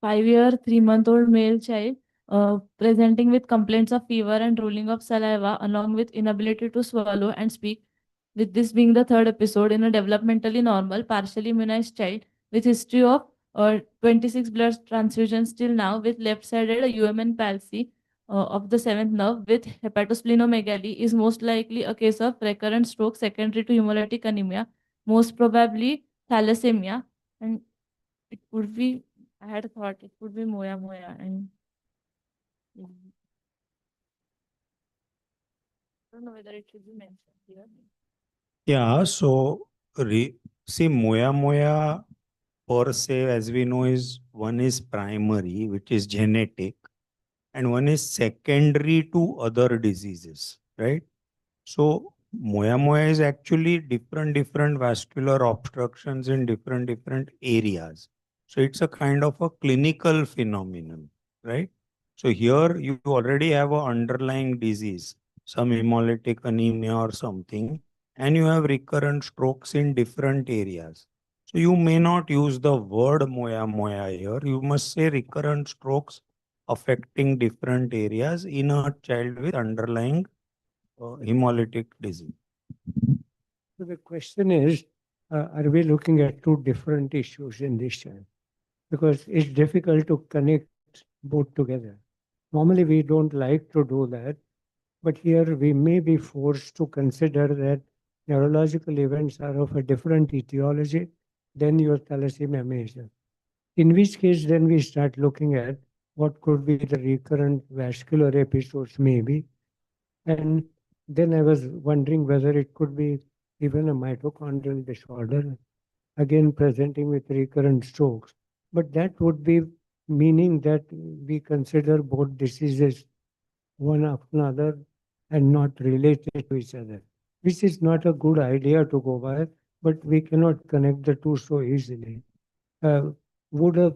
Speaker 2: 5-year, 3-month-old male child presenting with complaints of fever and drooling of saliva, along with inability to swallow and speak. With this being the third episode in a developmentally normal, partially immunized child with history of 26 blood transfusions till now, with left-sided UMN palsy of the seventh nerve with hepatosplenomegaly, is most likely a case of recurrent stroke secondary to hemolytic anemia, most probably thalassemia, and it would be, I had thought it would be Moya Moya, and I don't know whether it should be mentioned here.
Speaker 3: Yeah, so see, Moya Moya per se, as we know, is one is primary, which is genetic, and one is secondary to other diseases, right? So Moya Moya is actually different vascular obstructions in different areas. So it's a kind of a clinical phenomenon, right? So here you already have an underlying disease, some hemolytic anemia or something, and you have recurrent strokes in different areas. So you may not use the word Moya Moya here. You must say recurrent strokes affecting different areas in a child with underlying hemolytic disease.
Speaker 5: So the question is, are we looking at two different issues in this child? Because it's difficult to connect both together. Normally, we don't like to do that, but here we may be forced to consider that neurological events are of a different etiology than your thalassemia major. In which case, then we start looking at what could be the recurrent vascular episodes, maybe. And then I was wondering whether it could be even a mitochondrial disorder, again presenting with recurrent strokes. But that would be meaning that we consider both diseases one after another and not related to each other, which is not a good idea to go by, but we cannot connect the two so easily. Uh, would a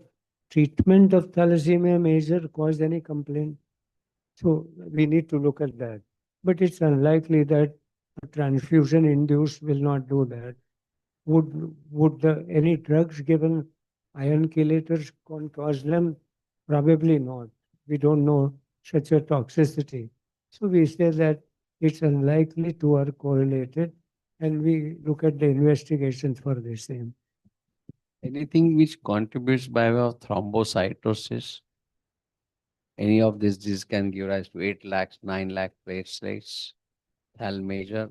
Speaker 5: treatment of thalassemia major cause any complaint? So we need to look at that. But it's unlikely that a transfusion induced will not do that. Would any drugs given iron chelators cause them? Probably not. We don't know such a toxicity. So we say that it's unlikely two are correlated, and we look at the investigations for the same.
Speaker 4: Anything which contributes by way of thrombocytosis? Any of this disease can give rise to 8 lakhs, 9 lakh platelets, thal major.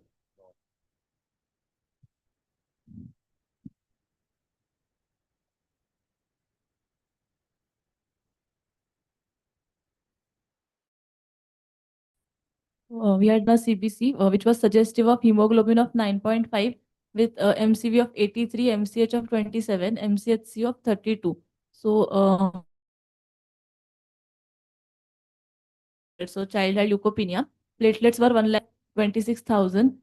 Speaker 2: We had a CBC, which was suggestive of hemoglobin of 9.5 with MCV of 83, MCH of 27, MCHC of 32. So child had leukopenia. Platelets were 1,26,000.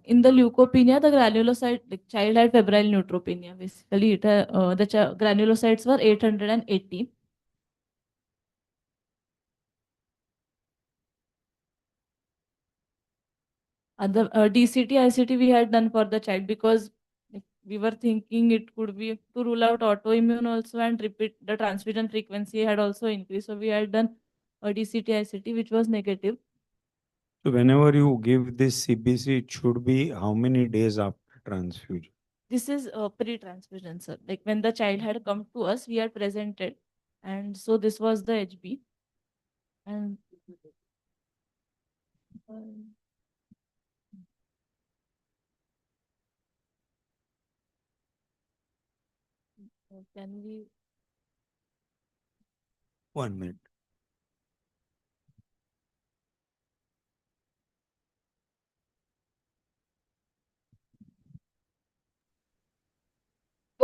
Speaker 2: In the leukopenia, the granulocyte, the child had febrile neutropenia. Basically, the granulocytes were 880. Other DCT, ICT we had done for the child because we were thinking it could be to rule out autoimmune also, and repeat the transfusion frequency had also increased. So we had done a DCT, ICT, which was negative.
Speaker 3: So whenever you give this CBC, it should be how many days after transfusion?
Speaker 2: This is pre-transfusion, sir. Like when the child had come to us, we had presented, and so this was the HB. And can we?
Speaker 3: 1 minute.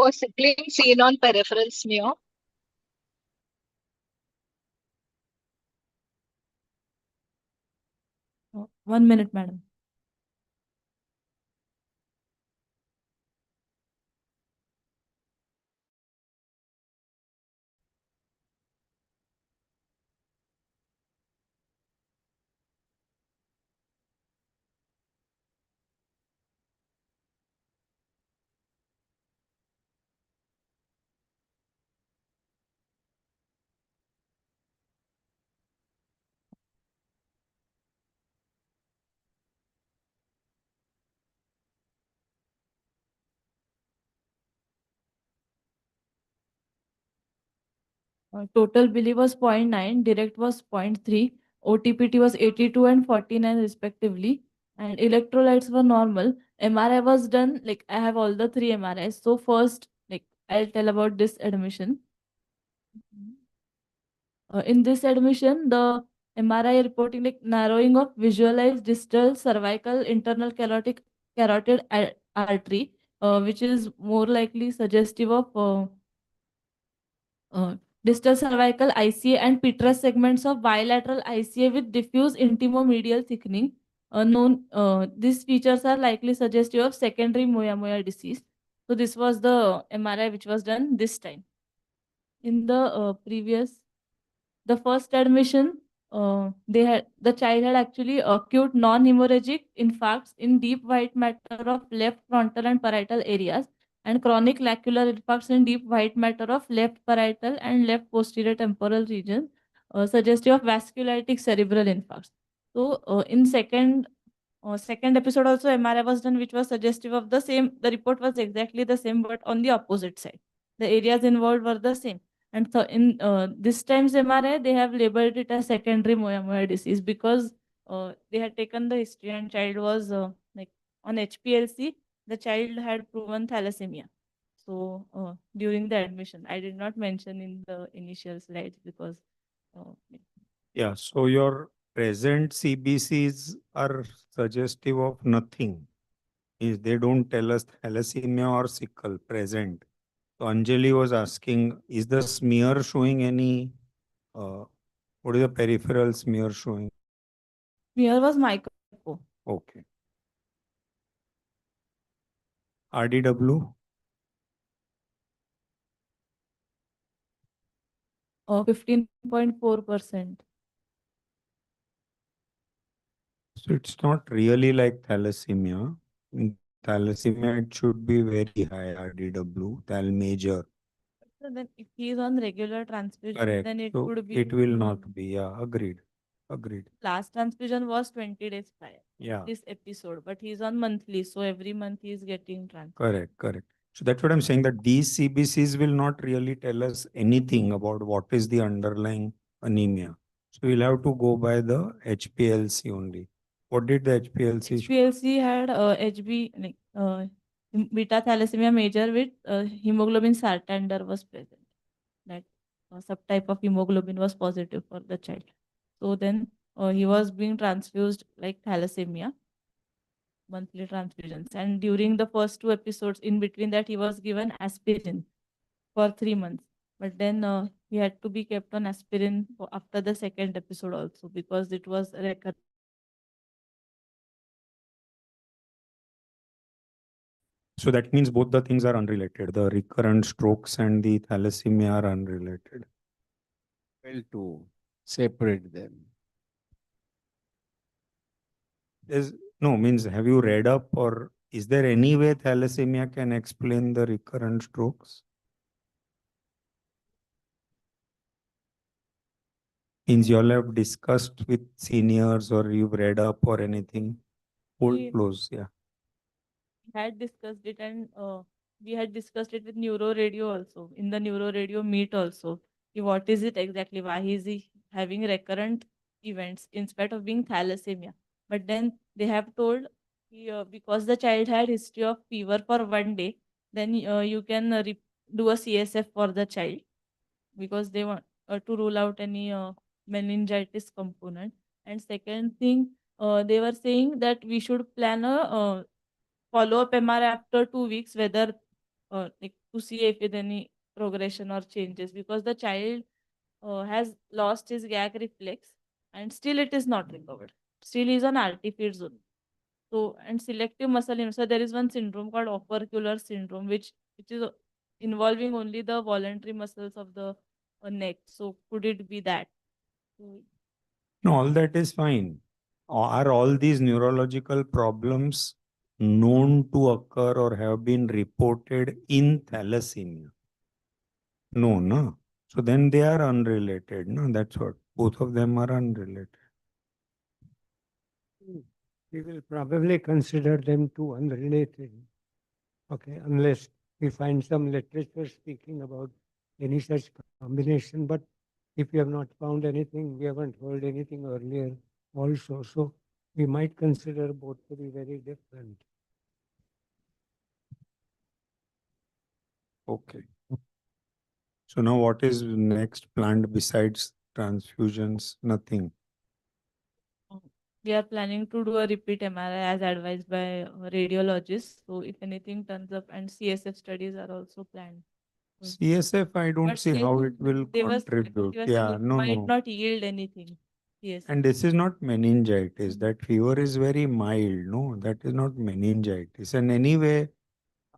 Speaker 9: was sickling seen on peripheral smear?
Speaker 2: 1 minute, madam. Total Billy was 0.9, direct was 0.3, OTPT was 82 and 49 respectively, and electrolytes were normal. MRI was done, like I have all the three MRIs. So first, like I'll tell about this admission. In this admission, the MRI reporting like narrowing of visualized distal cervical internal artery, which is more likely suggestive of distal cervical ICA and petrous segments of bilateral ICA with diffuse intimomedial thickening. These features are likely suggestive of secondary moyamoya disease. So this was the MRI which was done this time. In the the first admission, the child had actually acute non-hemorrhagic infarcts in deep white matter of left frontal and parietal areas, and chronic lacular infarcts in deep white matter of left parietal and left posterior temporal region, suggestive of vasculitic cerebral infarcts. So, in second episode also MRI was done, which was suggestive of the same. The report was exactly the same, but on the opposite side. The areas involved were the same. And so in this time's MRI, they have labeled it as secondary moyamoya disease because they had taken the history and child was like on HPLC, the child had proven thalassemia. So during the admission, I did not mention in the initial slides because
Speaker 3: Yeah, so your present CBCs are suggestive of nothing. They don't tell us thalassemia or sickle present. So Anjali was asking, is the smear showing any, what is the peripheral smear showing?
Speaker 2: smear was micro.
Speaker 3: Okay. RDW?
Speaker 2: 15.4%.
Speaker 3: So it's not really like thalassemia. In thalassemia, it should be very high RDW, thal major.
Speaker 2: So then if he is on regular transfusion,
Speaker 3: Correct.
Speaker 2: then it
Speaker 3: So
Speaker 2: could be.
Speaker 3: it will not be. Yeah, agreed. Agreed.
Speaker 2: Last transfusion was 20 days prior.
Speaker 3: Yeah.
Speaker 2: This episode, but he's on monthly, so every month he is getting transfusion.
Speaker 3: Correct, correct. So that's what I'm saying, that these CBCs will not really tell us anything about what is the underlying anemia. So we'll have to go by the HPLC only. What did the HPLC show?
Speaker 2: HPLC had HB, like beta thalassemia major with hemoglobin Santander was present. That subtype of hemoglobin was positive for the child. So then he was being transfused like thalassemia, monthly transfusions. And during the first two episodes, in between that, he was given aspirin for 3 months. But then he had to be kept on aspirin after the second episode also because it was recurrent.
Speaker 3: So that means both the things are unrelated. The recurrent strokes and the thalassemia are unrelated.
Speaker 4: Well, to separate them.
Speaker 3: No, means have you read up, or is there any way thalassemia can explain the recurrent strokes? Means you all have discussed with seniors or you've read up or anything? Hold
Speaker 2: We-
Speaker 3: close, yeah.
Speaker 2: Had discussed it, and we had discussed it with neuro radio also, in the neuro radio meet also. What is it exactly? Why is he having recurrent events in spite of being thalassemia? But then they have told because the child had history of fever for 1 day, then you can do a CSF for the child because they want to rule out any meningitis component. And second thing, they were saying that we should plan a follow-up MRI after 2 weeks, whether like to see if with any progression or changes, because the child has lost his gag reflex and still it is not recovered. Still is on RT feeds only. So, and selective muscle so there is one syndrome called opercular syndrome, which is involving only the voluntary muscles of the neck. So could it be that? So,
Speaker 3: No, all that is fine. Are all these neurological problems known to occur or have been reported in thalassemia? No, no. So then they are unrelated. No, that's what. Both of them are unrelated.
Speaker 5: We will probably consider them two unrelated. Okay, unless we find some literature speaking about any such combination. But if we have not found anything, we haven't heard anything earlier also. So we might consider both to be very different.
Speaker 3: Okay. So now what is next planned besides transfusions? Nothing.
Speaker 2: we are planning to do a repeat MRI as advised by radiologists. So if anything turns up, and CSF studies are also planned.
Speaker 3: CSF, I don't
Speaker 2: But
Speaker 3: see how it will
Speaker 2: they was
Speaker 3: contribute.
Speaker 2: he was
Speaker 3: Yeah,
Speaker 2: saying it
Speaker 3: no,
Speaker 2: might
Speaker 3: no.
Speaker 2: not yield anything. Yes.
Speaker 3: And this is not meningitis. That fever is very mild. No, that is not meningitis. And anyway,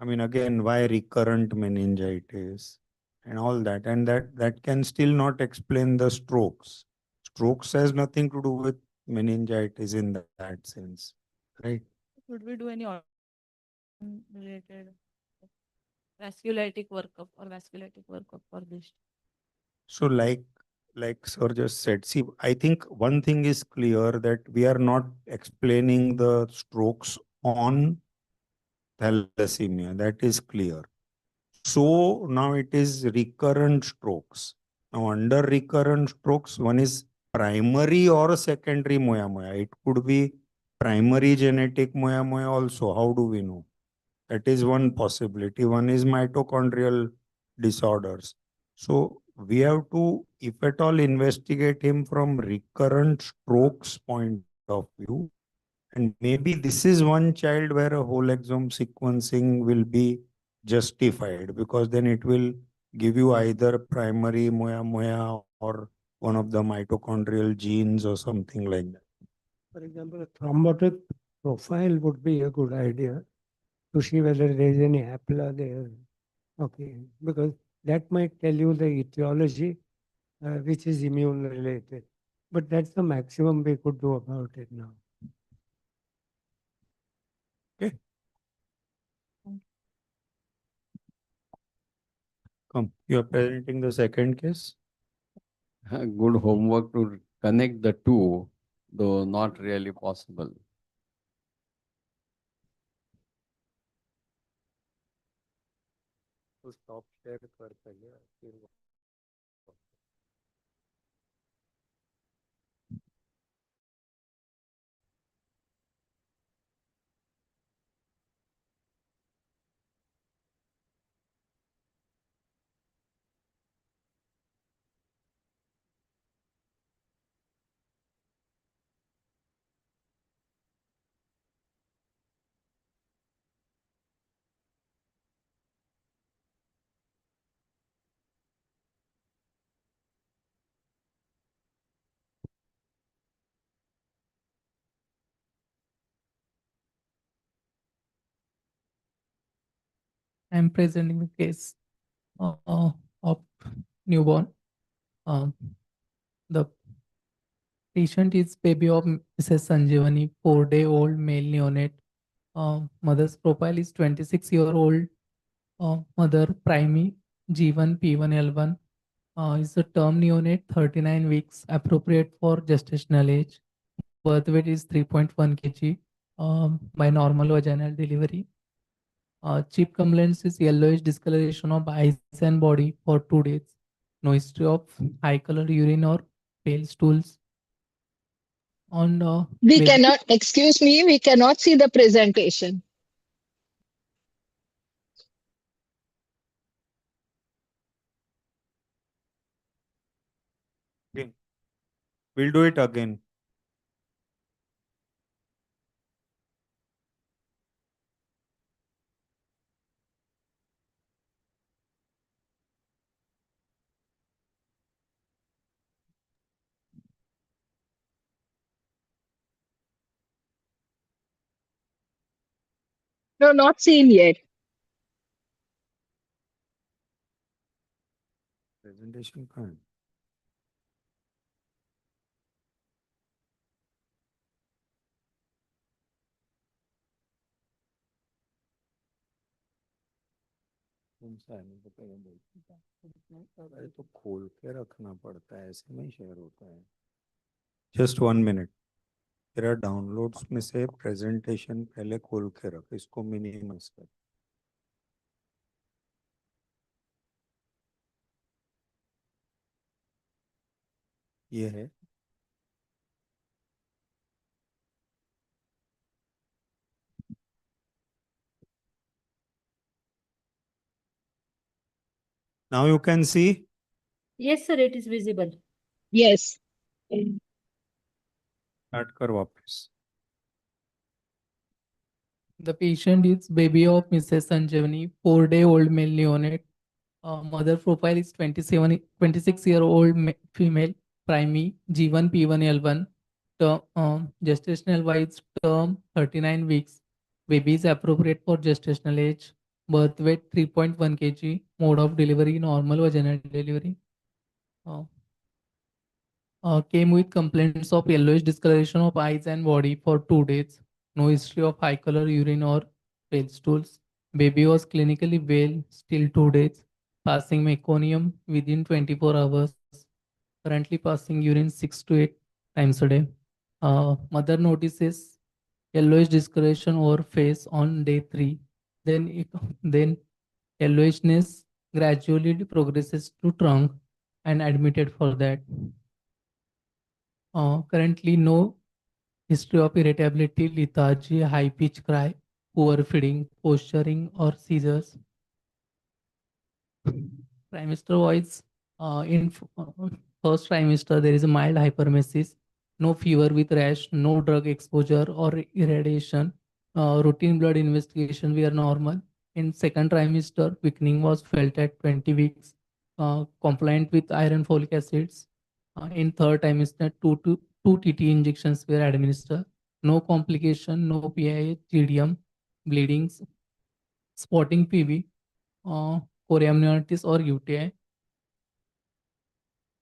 Speaker 3: I mean, again, why recurrent meningitis and all that? And that can still not explain the strokes. Strokes has nothing to do with meningitis in that sense, right?
Speaker 2: Should we do any related vasculitic workup for this?
Speaker 3: So like sir just said, see, I think one thing is clear that we are not explaining the strokes on thalassemia. That is clear. So now it is recurrent strokes. Now under recurrent strokes, one is primary or secondary moya moya. It could be primary genetic moya moya also. How do we know? That is one possibility. One is mitochondrial disorders. So we have to, if at all, investigate him from recurrent strokes point of view. And maybe this is one child where a whole exome sequencing will be justified, because then it will give you either primary moya moya or one of the mitochondrial genes or something like that.
Speaker 5: For example, a thrombotic profile would be a good idea to see whether there is any apla there. Okay, because that might tell you the etiology, which is immune related. But that's the maximum we could do about it now.
Speaker 3: Okay. Come, you are presenting the second case.
Speaker 4: Good homework to connect the two, though not really possible.
Speaker 3: तो stop share कर पहले फिर
Speaker 6: I'm presenting the case of newborn. Um, the patient is baby of Mrs. Sanjivani, 4-day-old male neonate. Mother's profile is 26-year-old. Mother primary G1 P1 L1 is a term neonate, 39 weeks, appropriate for gestational age. Birth weight is 3.1 kg by normal vaginal delivery. Chief complaints is yellowish discoloration of eyes and body for 2 days. No history of high color urine or pale stools. On
Speaker 9: We
Speaker 6: baby-
Speaker 9: cannot, excuse me, we cannot see the presentation.
Speaker 3: again. We'll do it again.
Speaker 9: No, not seen yet.
Speaker 3: Presentation कहाँ है? कौन सा है? मेरे को पहले बोल। अरे तो खोल के रखना पड़ता है, ऐसे नहीं शेयर होता है। Just 1 minute. तेरा डाउनलोड्स में से प्रेजेंटेशन पहले खोल के रख, इसको मिनिमाइज कर। ये है। Now you can see.
Speaker 1: Yes, sir, it is visible.
Speaker 9: Yes.
Speaker 3: Start कर वापस।
Speaker 6: The patient is baby of Mrs. Sanjivani, 4-day-old male neonate. Mother profile is 26-year-old female, primary, G1, P1, L1. Gestational wise term 39 weeks. Baby is appropriate for gestational age. Birth weight 3.1 kg. Mode of delivery normal vaginal delivery. Came with complaints of yellowish discoloration of eyes and body for 2 days. No history of high color urine or pale stools. Baby was clinically well still 2 days, passing meconium within 24 hours. Currently passing urine 6 to 8 times a day. Mother notices yellowish discoloration over face on day 3. Then yellowishness gradually progresses to trunk and admitted for that. Currently, no history of irritability, lethargy, high pitch cry, poor feeding, posturing, or seizures. Trimester wise, first trimester, there is a mild hypermesis, no fever with rash, no drug exposure or irradiation. Routine blood investigation were normal. In second trimester, weakening was felt at 20 weeks, compliant with iron folic acids. In third trimester, two TT injections were administered. No complication, no PIH, GDM, bleedings, spotting PB, chorioamnionitis or UTI.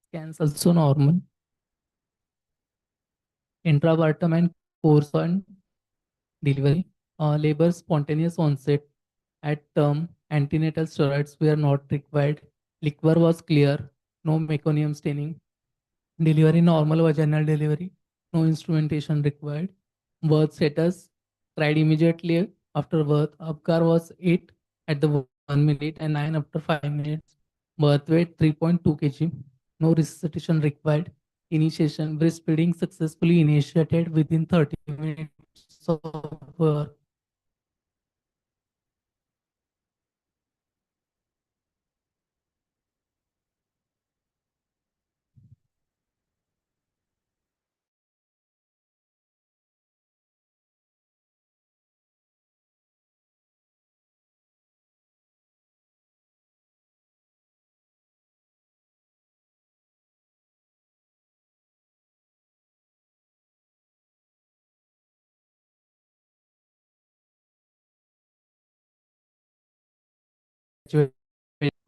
Speaker 6: Scans also normal. Intrapartum and course on delivery. Labor spontaneous onset. At term, antenatal steroids were not required. Liquor was clear. No meconium staining. Delivery normal vaginal delivery. No instrumentation required. Birth status. Cried immediately after birth. Apgar was 8 at the 1 minute and 9 after 5 minutes. Birth weight 3.2 kg. No resuscitation required. Initiation. Breastfeeding successfully initiated within 30 minutes of birth.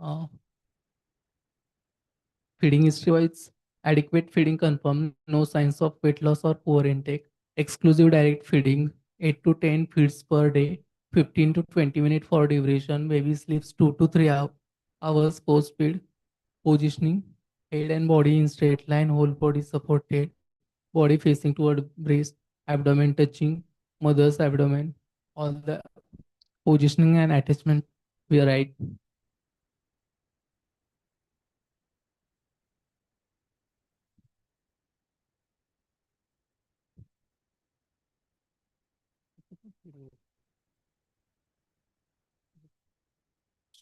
Speaker 6: Uh, Feeding history wise, adequate feeding confirmed, no signs of weight loss or poor intake. Exclusive direct feeding, 8 to 10 feeds per day, 15 to 20 minutes for duration. Baby sleeps 2 to 3 hours post feed. Positioning, head and body in straight line, whole body supported, body facing toward breast, abdomen touching mother's abdomen. All the positioning and attachment we are right.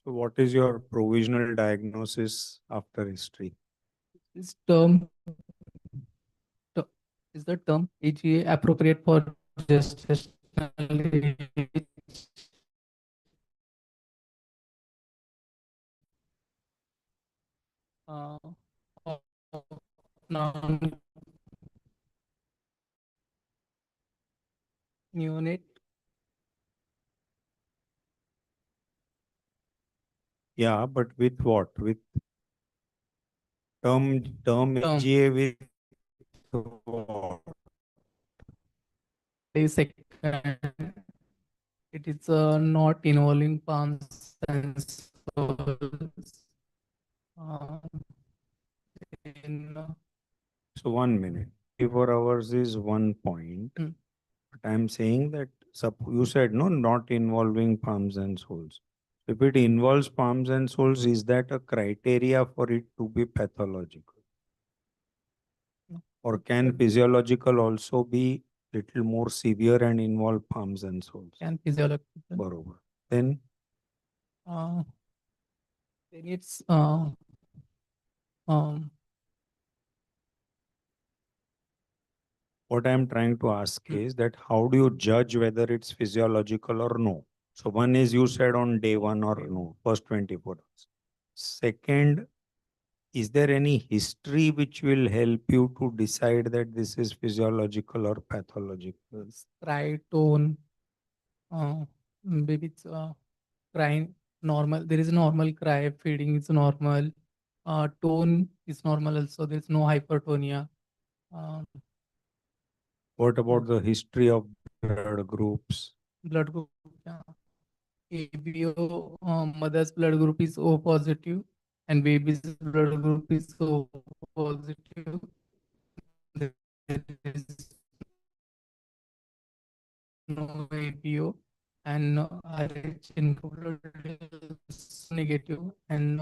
Speaker 3: So what is your provisional diagnosis after history?
Speaker 6: This term is the term AGA appropriate for gestational age? Uh, non neonate
Speaker 3: Yeah, but with what? With term
Speaker 6: Term.
Speaker 3: AGA with what?
Speaker 6: The second, it is not involving palms and soles. Uh, then,
Speaker 3: So 1 minute. 4 hours is one point.
Speaker 6: Hmm.
Speaker 3: But I'm saying that you said no, not involving palms and soles. If it involves palms and soles, is that a criteria for it to be pathological?
Speaker 6: No.
Speaker 3: Or can physiological also be little more severe and involve palms and soles?
Speaker 6: can physiological.
Speaker 3: Barobar. Then
Speaker 6: Then it's um,
Speaker 3: what I'm trying to ask is that how do you judge whether it's physiological or no? So one is you said on day one or no, first 24 hours. Second, is there any history which will help you to decide that this is physiological or pathological?
Speaker 6: cry tone, maybe it's crying normal. There is normal cry, feeding is normal. Tone is normal also. There is no hypertonia.
Speaker 3: What about the history of blood groups?
Speaker 6: Blood group, yeah. ABO, mother's blood group is O positive and baby's blood group is O positive. There is no ABO and RH included is negative and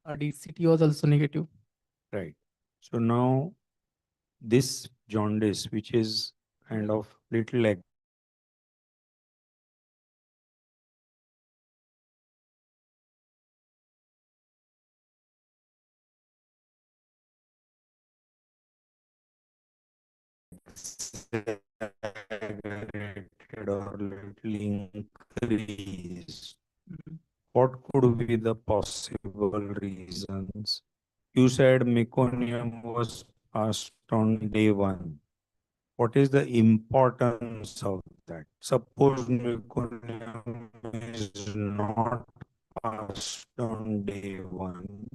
Speaker 6: DCT was also negative.
Speaker 3: Right. So now this jaundice, which is kind of little like exaggerated or little increased. What could be the possible reasons? You said meconium was passed on day one. What is the importance of that? Suppose meconium is not passed on day one.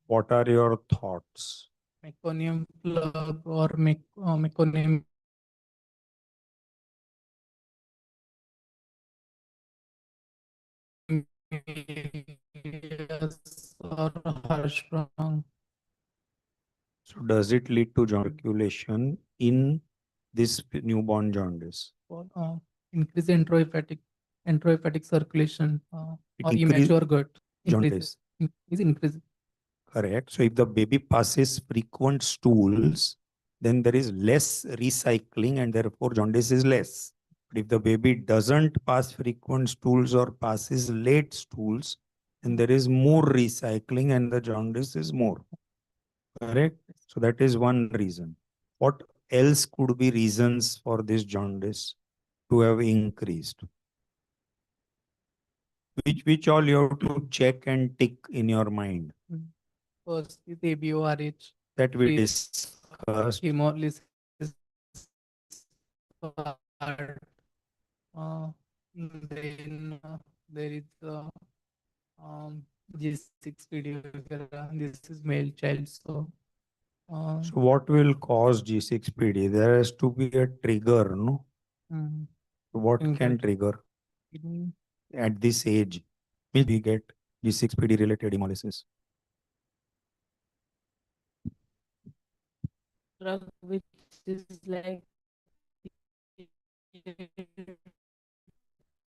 Speaker 3: What are your thoughts?
Speaker 6: Meconium plug or meconium or Hirschsprung.
Speaker 3: So does it lead to circulation in this newborn jaundice?
Speaker 6: For increase enterohepatic circulation
Speaker 3: It
Speaker 6: or
Speaker 3: increase
Speaker 6: immature gut
Speaker 3: jaundice.
Speaker 6: is increasing.
Speaker 3: Correct. So if the baby passes frequent stools, then there is less recycling and therefore jaundice is less. But if the baby doesn't pass frequent stools or passes late stools, then there is more recycling and the jaundice is more. Correct. So that is one reason. What else could be reasons for this jaundice to have increased? Which all you have to check and tick in your mind.
Speaker 6: First is ABORH.
Speaker 3: That we
Speaker 6: Please.
Speaker 3: discussed.
Speaker 6: Hemolysis part. Then there is G6PD. This is male child. So
Speaker 3: So what will cause G6PD? There has to be a trigger, no? What can
Speaker 6: Incorrect.
Speaker 3: trigger at this age? Will we get G6PD related hemolysis?
Speaker 2: Drug which is like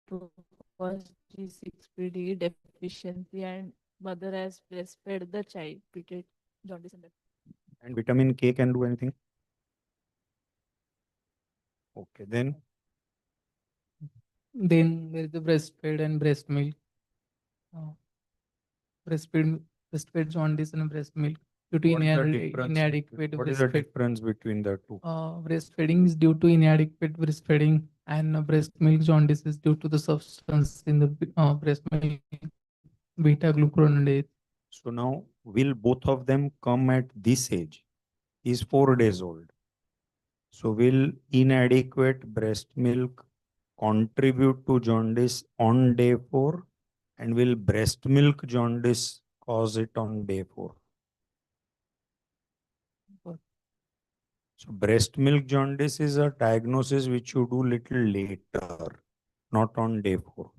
Speaker 2: to cause G6PD deficiency and mother has breastfed the child, treated jaundice and
Speaker 3: And vitamin K can do anything? Okay, then
Speaker 6: there is the breastfed and breast milk. Breastfed jaundice and breast milk due to inadequate
Speaker 3: what is the
Speaker 6: breastfeed.
Speaker 3: difference between the two?
Speaker 6: Breastfeeding is due to inadequate breastfeeding, and breast milk jaundice is due to the substance in the breast milk, beta glucuronidase.
Speaker 3: So now, will both of them come at this age? He's 4 days old. So will inadequate breast milk contribute to jaundice on day 4 And will breast milk jaundice cause it on day 4?
Speaker 6: Good.
Speaker 3: So breast milk jaundice is a diagnosis which you do little later, not on day 4.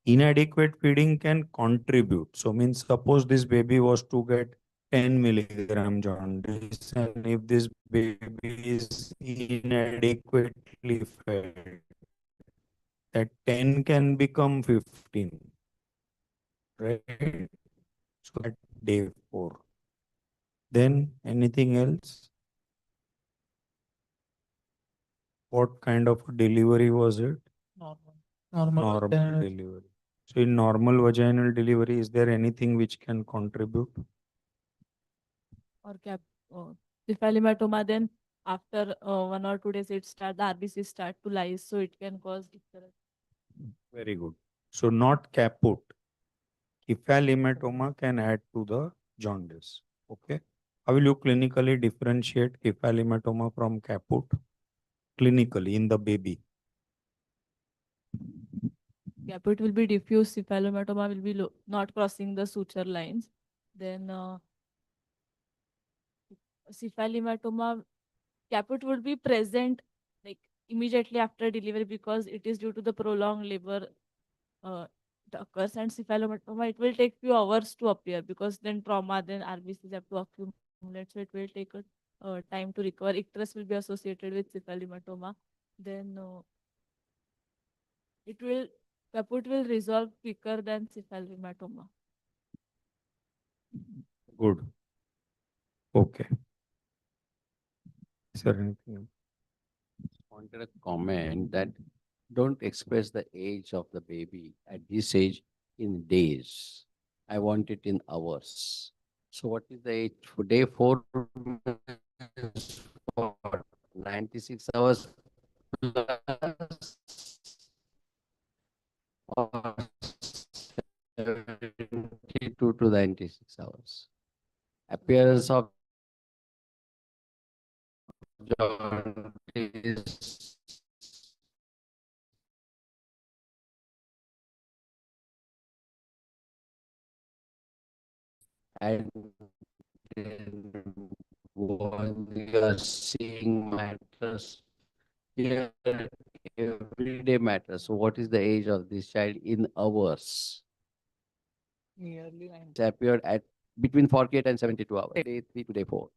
Speaker 3: Inadequate feeding can contribute. So means suppose this baby was to get 10 milligram jaundice, and if this baby is inadequately fed, that 10 can become 15, right? So at day 4. Then anything else? What kind of delivery was it?
Speaker 6: Normal. Normal.
Speaker 3: Normal
Speaker 6: vaginal-
Speaker 3: delivery. So in normal vaginal delivery, is there anything which can contribute?
Speaker 2: Or cephalometoma, then after 1 or 2 days the RBC start to lyse, so it can cause icterus.
Speaker 3: Very good. So not caput. Cephalometoma can add to the jaundice. Okay. How will you clinically differentiate cephalometoma from caput? Clinically in the baby.
Speaker 2: Caput will be diffuse, cephalometoma will be not crossing the suture lines. Then cephalometoma, caput would be present like immediately after delivery because it is due to the prolonged labor it occurs, and cephalometoma it will take few hours to appear because then trauma, then RBCs have to accumulate, so it will take a time to recover. Icterus will be associated with cephalometoma. Then caput will resolve quicker than cephalometoma.
Speaker 3: Good. Okay. Is there anything else?
Speaker 4: Wanted a comment that don't express the age of the baby at this age in days. I want it in hours. So what is the age for day 4? Means what? 96 hours plus or 72 to 96 hours. Appearance of jaundice and then what we are seeing matters here, everyday matters. So what is the age of this child in hours?
Speaker 6: Nearly 90.
Speaker 4: It appeared at between 48 and 72 hours, day 3 to day 4.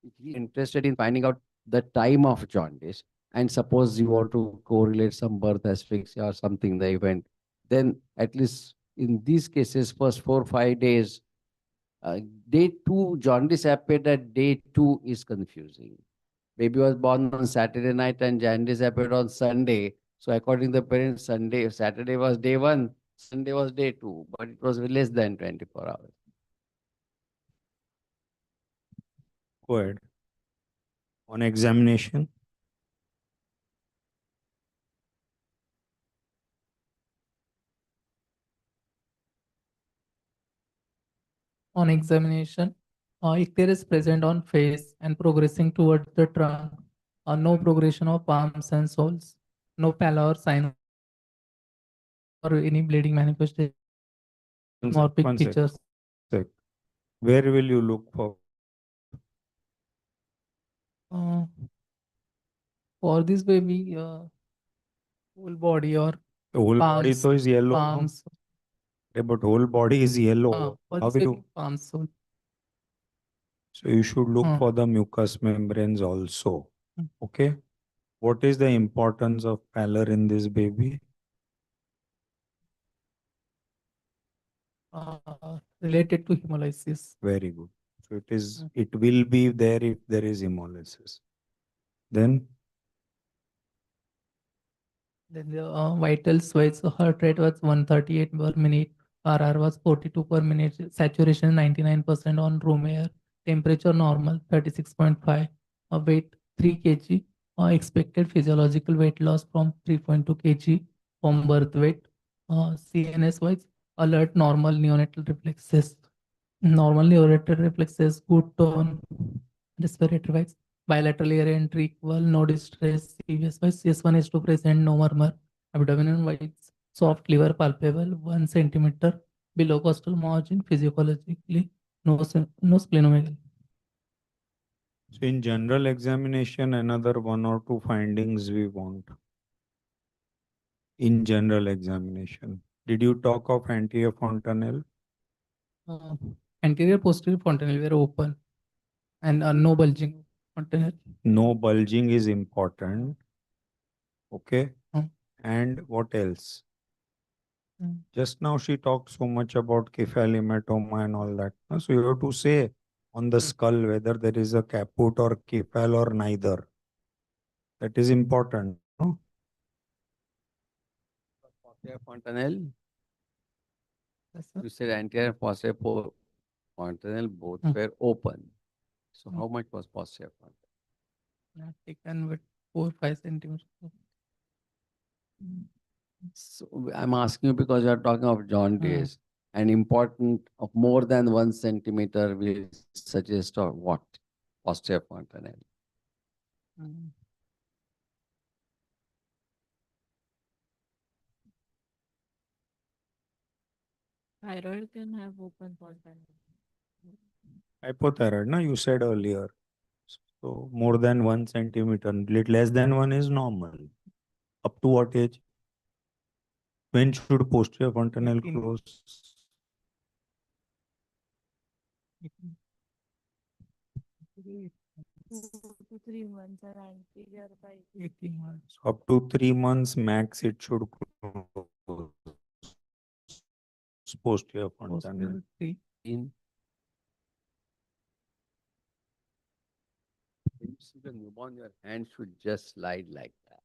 Speaker 4: If he is interested in finding out the time of jaundice, and suppose you want to correlate some birth asphyxia or something, the event, then at least in these cases, first 4 or 5 days, day 2, jaundice appeared at day 2 is confusing. Baby was born on Saturday night and jaundice appeared on Sunday. So according to the parents, Saturday was day 1, Sunday was day 2, but it was less than 24 hours.
Speaker 3: Go ahead. On examination.
Speaker 6: On examination, icterus is present on face and progressing towards the trunk. No progression of palms and soles. No pallor sign or any bleeding manifestation. Morphic
Speaker 3: One sec.
Speaker 6: features.
Speaker 3: Where will you look for?
Speaker 6: For this baby, whole body or
Speaker 3: The whole body
Speaker 6: palms,
Speaker 3: so is yellow. No?
Speaker 6: palms.
Speaker 3: Yeah, but whole body is yellow.
Speaker 6: For
Speaker 3: How
Speaker 6: this
Speaker 3: will
Speaker 6: baby,
Speaker 3: you?
Speaker 6: palms.
Speaker 3: So you should look
Speaker 6: Hmm.
Speaker 3: for the mucous membranes also.
Speaker 6: Hmm.
Speaker 3: Okay. What is the importance of pallor in this baby?
Speaker 6: Related to hemolysis.
Speaker 3: Very good. So it will be there if there is hemolysis. Then
Speaker 6: The vitals wise heart rate was 138 per minute, RR was 42 per minute, saturation 99% on room air, temperature normal 36.5, weight 3 kg, expected physiological weight loss from 3.2 kg from birth weight, CNS wise alert, normal neonatal reflexes, good tone, respiratory wise bilateral air entry equal, no distress, CVS wise, CS1 is to present, no murmur, abdominal wise, soft liver palpable 1 centimeter below costal margin, physiologically no splenomegaly.
Speaker 3: So in general examination, another 1 or 2 findings we want. In general examination, did you talk of anterior fontanelle?
Speaker 6: Uh, Anterior posterior fontanelle were open and no bulging fontanelle.
Speaker 3: No bulging is important. Okay.
Speaker 6: Hmm.
Speaker 3: And what else?
Speaker 6: Hmm.
Speaker 3: Just now she talked so much about cephalematoma and all that. No? So you have to say on the skull whether there is a caput or cephal or neither. That is important. No?
Speaker 4: Posterior fontanelle,
Speaker 6: Yes, sir.
Speaker 4: you said anterior and posterior fontanelle both
Speaker 6: Hmm.
Speaker 4: were open. So
Speaker 6: Hmm.
Speaker 4: how much was posterior fontanelle?
Speaker 6: I have taken with 4-5 centimeters.
Speaker 4: So I'm asking you because you are talking of jaundice. And important of more than 1 centimeter will suggest or what? Posterior fontanelle.
Speaker 6: Hmm.
Speaker 2: Thyroid can have open fontanelle.
Speaker 3: Hypothyroid, no? You said earlier. So more than 1 centimeter, less than 1 is normal. Up to what age? When should posterior fontanelle
Speaker 6: 18.
Speaker 3: close?
Speaker 2: 2 to 3 months are anterior by
Speaker 6: 18 months.
Speaker 3: Up to 3 months max it should close. Posterior fontanelle.
Speaker 6: Posterior 3.
Speaker 4: In when you see the newborn, your hand should just slide like that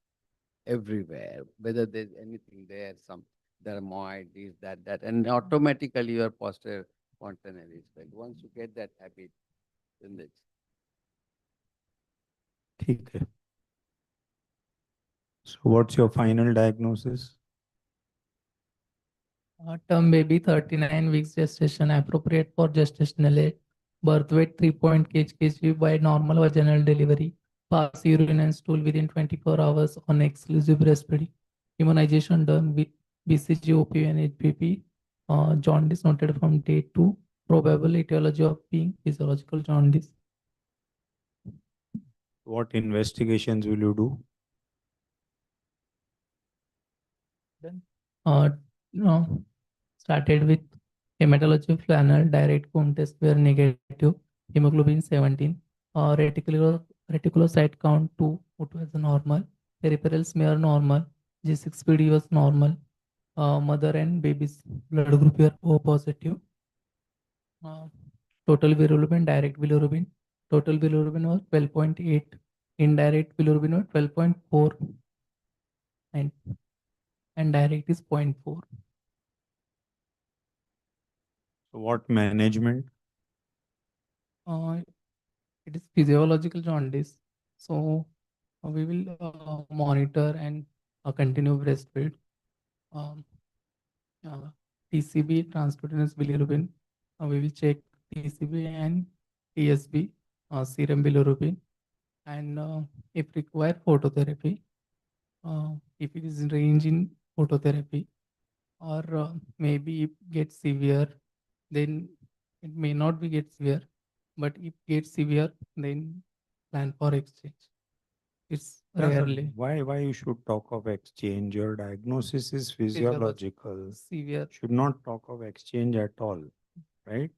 Speaker 4: everywhere, whether there's anything there, some dermoid, this, that, and automatically your posterior fontanelle is filled. Once you get that habit, then it's
Speaker 3: ठीक है. So what's your final diagnosis?
Speaker 6: Term baby 39 weeks gestation appropriate for gestational age. Birth weight 3 kg by normal vaginal delivery. Pass urine and stool within 24 hours on exclusive breastfeeding. Immunization done with BCG, OPV and HPV. Jaundice noted from day 2. Probable etiology of being physiological jaundice.
Speaker 3: What investigations will you do?
Speaker 6: Then, no, started with hematology flannel, direct home test were negative, hemoglobin 17, reticulocyte count 2, which was normal, peripheral smear normal, G6PD was normal, mother and baby's blood group were O positive. Total bilirubin, direct bilirubin, total bilirubin was 12.8, indirect bilirubin was 12.4, and direct is 0.4.
Speaker 3: So what management?
Speaker 6: It is physiological jaundice. So we will monitor and continue breastfeed. Um, TCB, transcutaneous bilirubin. We will check TCB and TSB, serum bilirubin, and if required, phototherapy. If it is range in phototherapy, or maybe if gets severe, then it may not be get severe, but if gets severe, then plan for exchange. It's rarely
Speaker 3: Why you should talk of exchange? Your diagnosis is physiological.
Speaker 6: severe.
Speaker 3: Should not talk of exchange at all, right?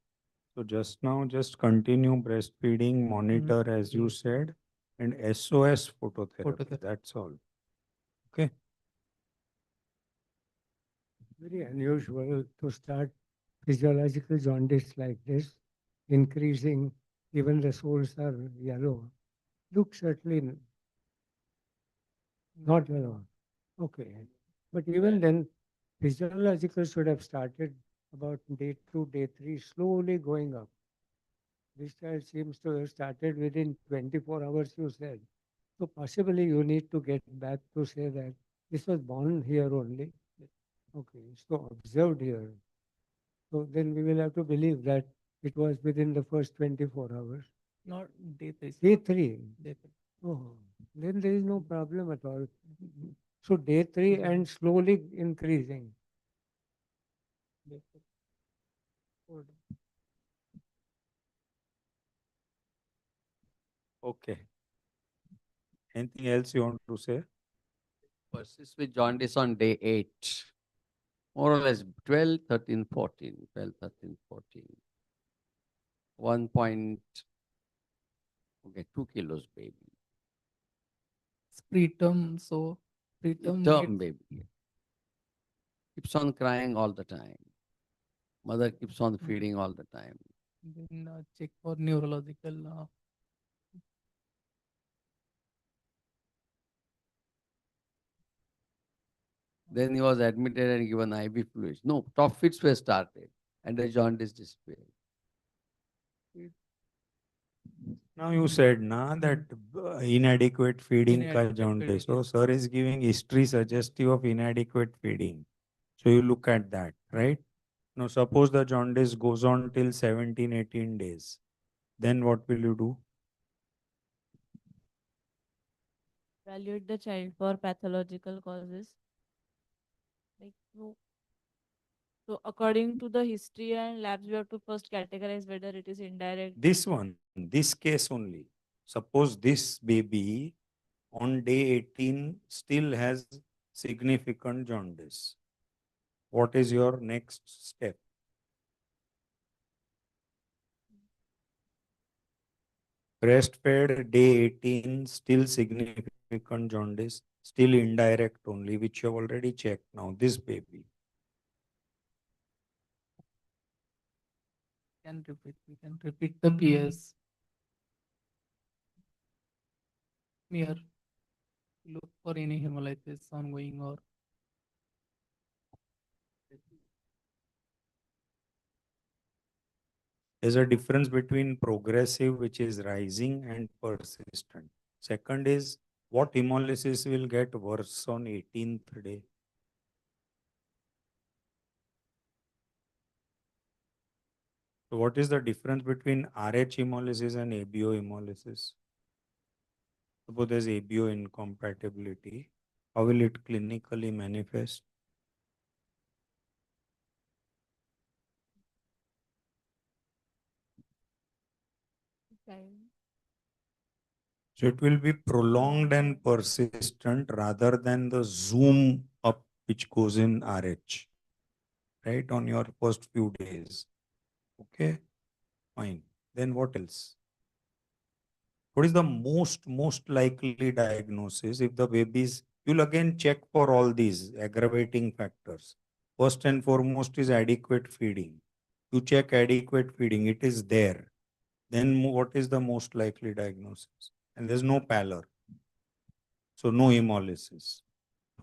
Speaker 3: So just now, just continue breastfeeding, monitor as you said, and SOS phototherapy.
Speaker 6: Phototherapy.
Speaker 3: That's all. Okay.
Speaker 5: Very unusual to start physiological jaundice like this, increasing, even the soles are yellow. Look certainly not yellow. Okay. But even then, physiological should have started about day 2, day 3, slowly going up. This child seems to have started within 24 hours, you said. So possibly you need to get back to say that this was born here only. Okay, so observed here. So then we will have to believe that it was within the first 24 hours.
Speaker 6: Not day 3.
Speaker 5: Day 3.
Speaker 6: Day 3.
Speaker 5: Oh, then there is no problem at all. So day 3 and slowly increasing.
Speaker 3: Okay. Anything else you want to say?
Speaker 4: Persist with jaundice on day 8. More or less 12, 13, 14. 12, 13, 14. 1 point, okay, 2 kilos baby.
Speaker 6: It's preterm, so preterm
Speaker 4: Term
Speaker 6: needs
Speaker 4: baby. Keeps on crying all the time. Mother keeps on feeding all the time.
Speaker 6: then check for neurological.
Speaker 4: Then he was admitted and given IV fluids. No, top fits were started and the jaundice disappeared.
Speaker 3: Now you said na that inadequate feeding ka
Speaker 6: Inadequate
Speaker 3: jaundice. So
Speaker 6: feeding,
Speaker 3: sir is giving history suggestive of inadequate feeding. So you look at that, right? Now suppose the jaundice goes on till 17, 18 days. Then what will you do?
Speaker 2: Evaluate the child for pathological causes. Like so according to the history and labs, we have to first categorize whether it is indirect.
Speaker 3: This one, this case only. Suppose this baby on day 18 still has significant jaundice. What is your next step? Breastfed day 18, still significant jaundice, still indirect only, which you have already checked now. This baby.
Speaker 6: we can repeat the PS. Here, look for any hemolysis ongoing or
Speaker 3: There's a difference between progressive, which is rising, and persistent. Second is what hemolysis will get worse on 18th day. So what is the difference between RH hemolysis and ABO hemolysis? Suppose there's ABO incompatibility. How will it clinically manifest? So it will be prolonged and persistent rather than the zoom up which goes in RH, right, on your first few days. Okay, fine. Then what else? What is the most likely diagnosis if the babies, you'll again check for all these aggravating factors. First and foremost is adequate feeding. You check adequate feeding, it is there. Then what is the most likely diagnosis? And there's no pallor. So no hemolysis.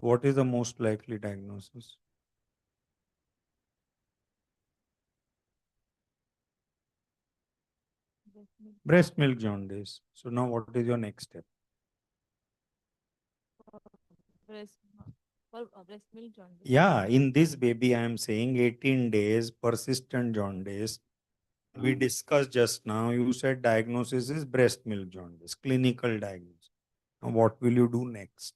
Speaker 3: What is the most likely diagnosis? Breast milk jaundice. So now what is your next step?
Speaker 2: Breast, breast milk jaundice.
Speaker 3: Yeah, in this baby, I am saying 18 days, persistent jaundice. We discussed just now, you said diagnosis is breast milk jaundice, clinical diagnosis. Now what will you do next?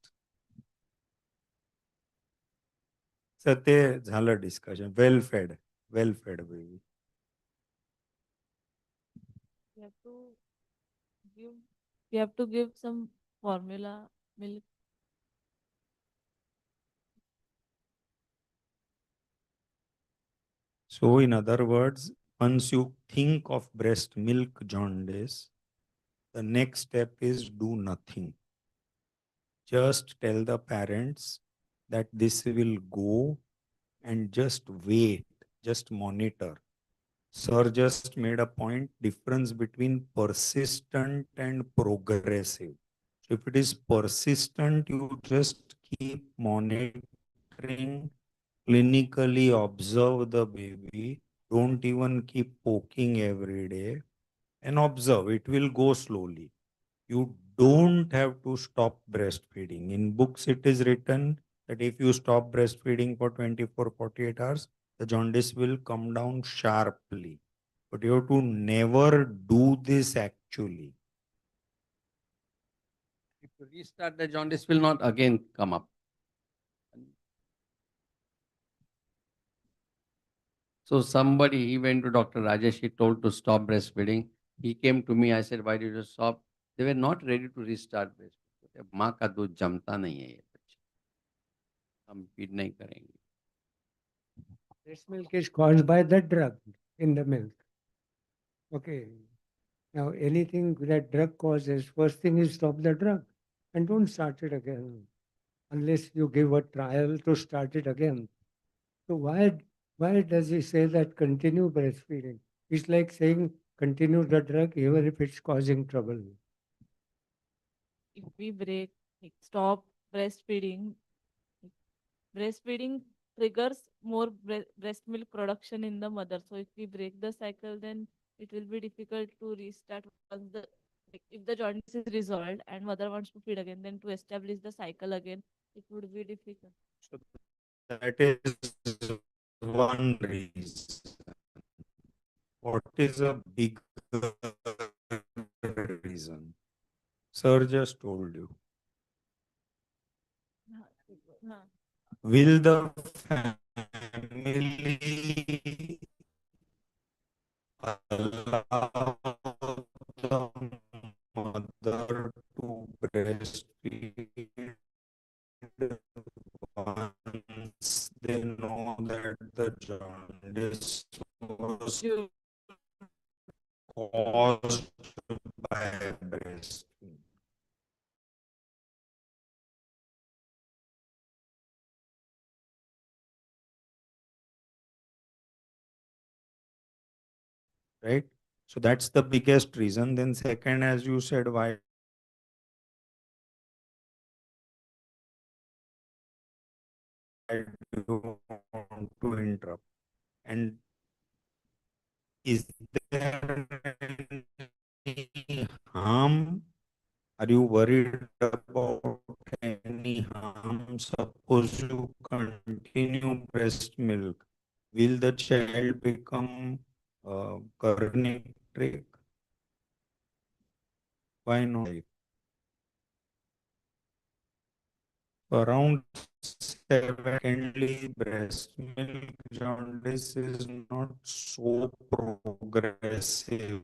Speaker 3: So ते झालं discussion. Well fed baby.
Speaker 2: We have to give, we have to give some formula milk.
Speaker 3: So in other words, once you think of breast milk jaundice, the next step is do nothing. Just tell the parents that this will go and just wait, just monitor. Sir just made a point, difference between persistent and progressive. So if it is persistent, you just keep monitoring, clinically observe the baby. Don't even keep poking every day and observe. It will go slowly. You don't have to stop breastfeeding. In books, it is written that if you stop breastfeeding for 24, 48 hours, the jaundice will come down sharply. But you have to never do this actually.
Speaker 4: If you restart, the jaundice will not again come up. So somebody, he went to Dr. Rajesh, he told to stop breastfeeding. He came to me, I said, why did you stop? They were not ready to restart breastfeeding. माँ का दूध जमता नहीं है ये बच्चे, हम feed नहीं करेंगे.
Speaker 5: Breast milk is caused by the drug in the milk. Okay. Now, anything that drug causes, first thing is stop the drug and don't start it again unless you give a trial to start it again. So why does he say that continue breastfeeding? It's like saying continue the drug even if it's causing trouble.
Speaker 2: If we stop breastfeeding, like, breastfeeding triggers more breast milk production in the mother. So if we break the cycle, then it will be difficult to restart once if the jaundice is resolved and mother wants to feed again, then to establish the cycle again, it would be difficult.
Speaker 3: So that is one reason. What is a bigger reason? Sir just told you.
Speaker 2: Huh.
Speaker 3: Will the family allow the mother to breastfeed once they know that the jaundice was
Speaker 2: You-
Speaker 3: caused by breastfeeding? Right? So that's the biggest reason. Then second, as you said, why do you want to interrupt? And is there any harm? Are you worried about any harm? Suppose you continue breast milk, will the child become chronic? Why not? Around secondly, breast milk jaundice is not so progressive.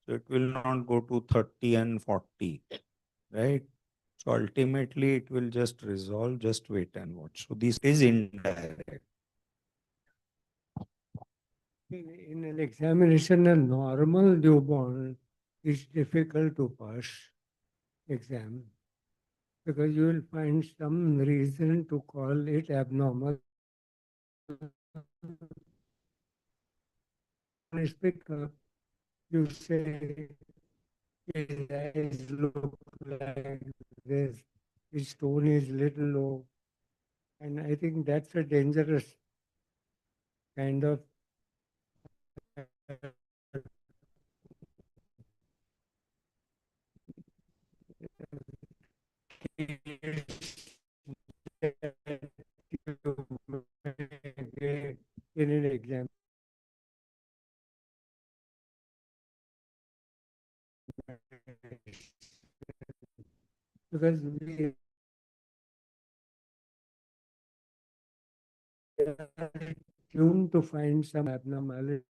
Speaker 3: So it will not go to 30 and 40, right? So ultimately it will just resolve, just wait and watch. So this is indirect.
Speaker 5: In an examination, a normal newborn is difficult to pass exam because you will find some reason to call it abnormal. Is pick up, you say his eyes look like this, his tone is little low, and I think that's a dangerous kind of in an exam. Because we are tuned to find some abnormality.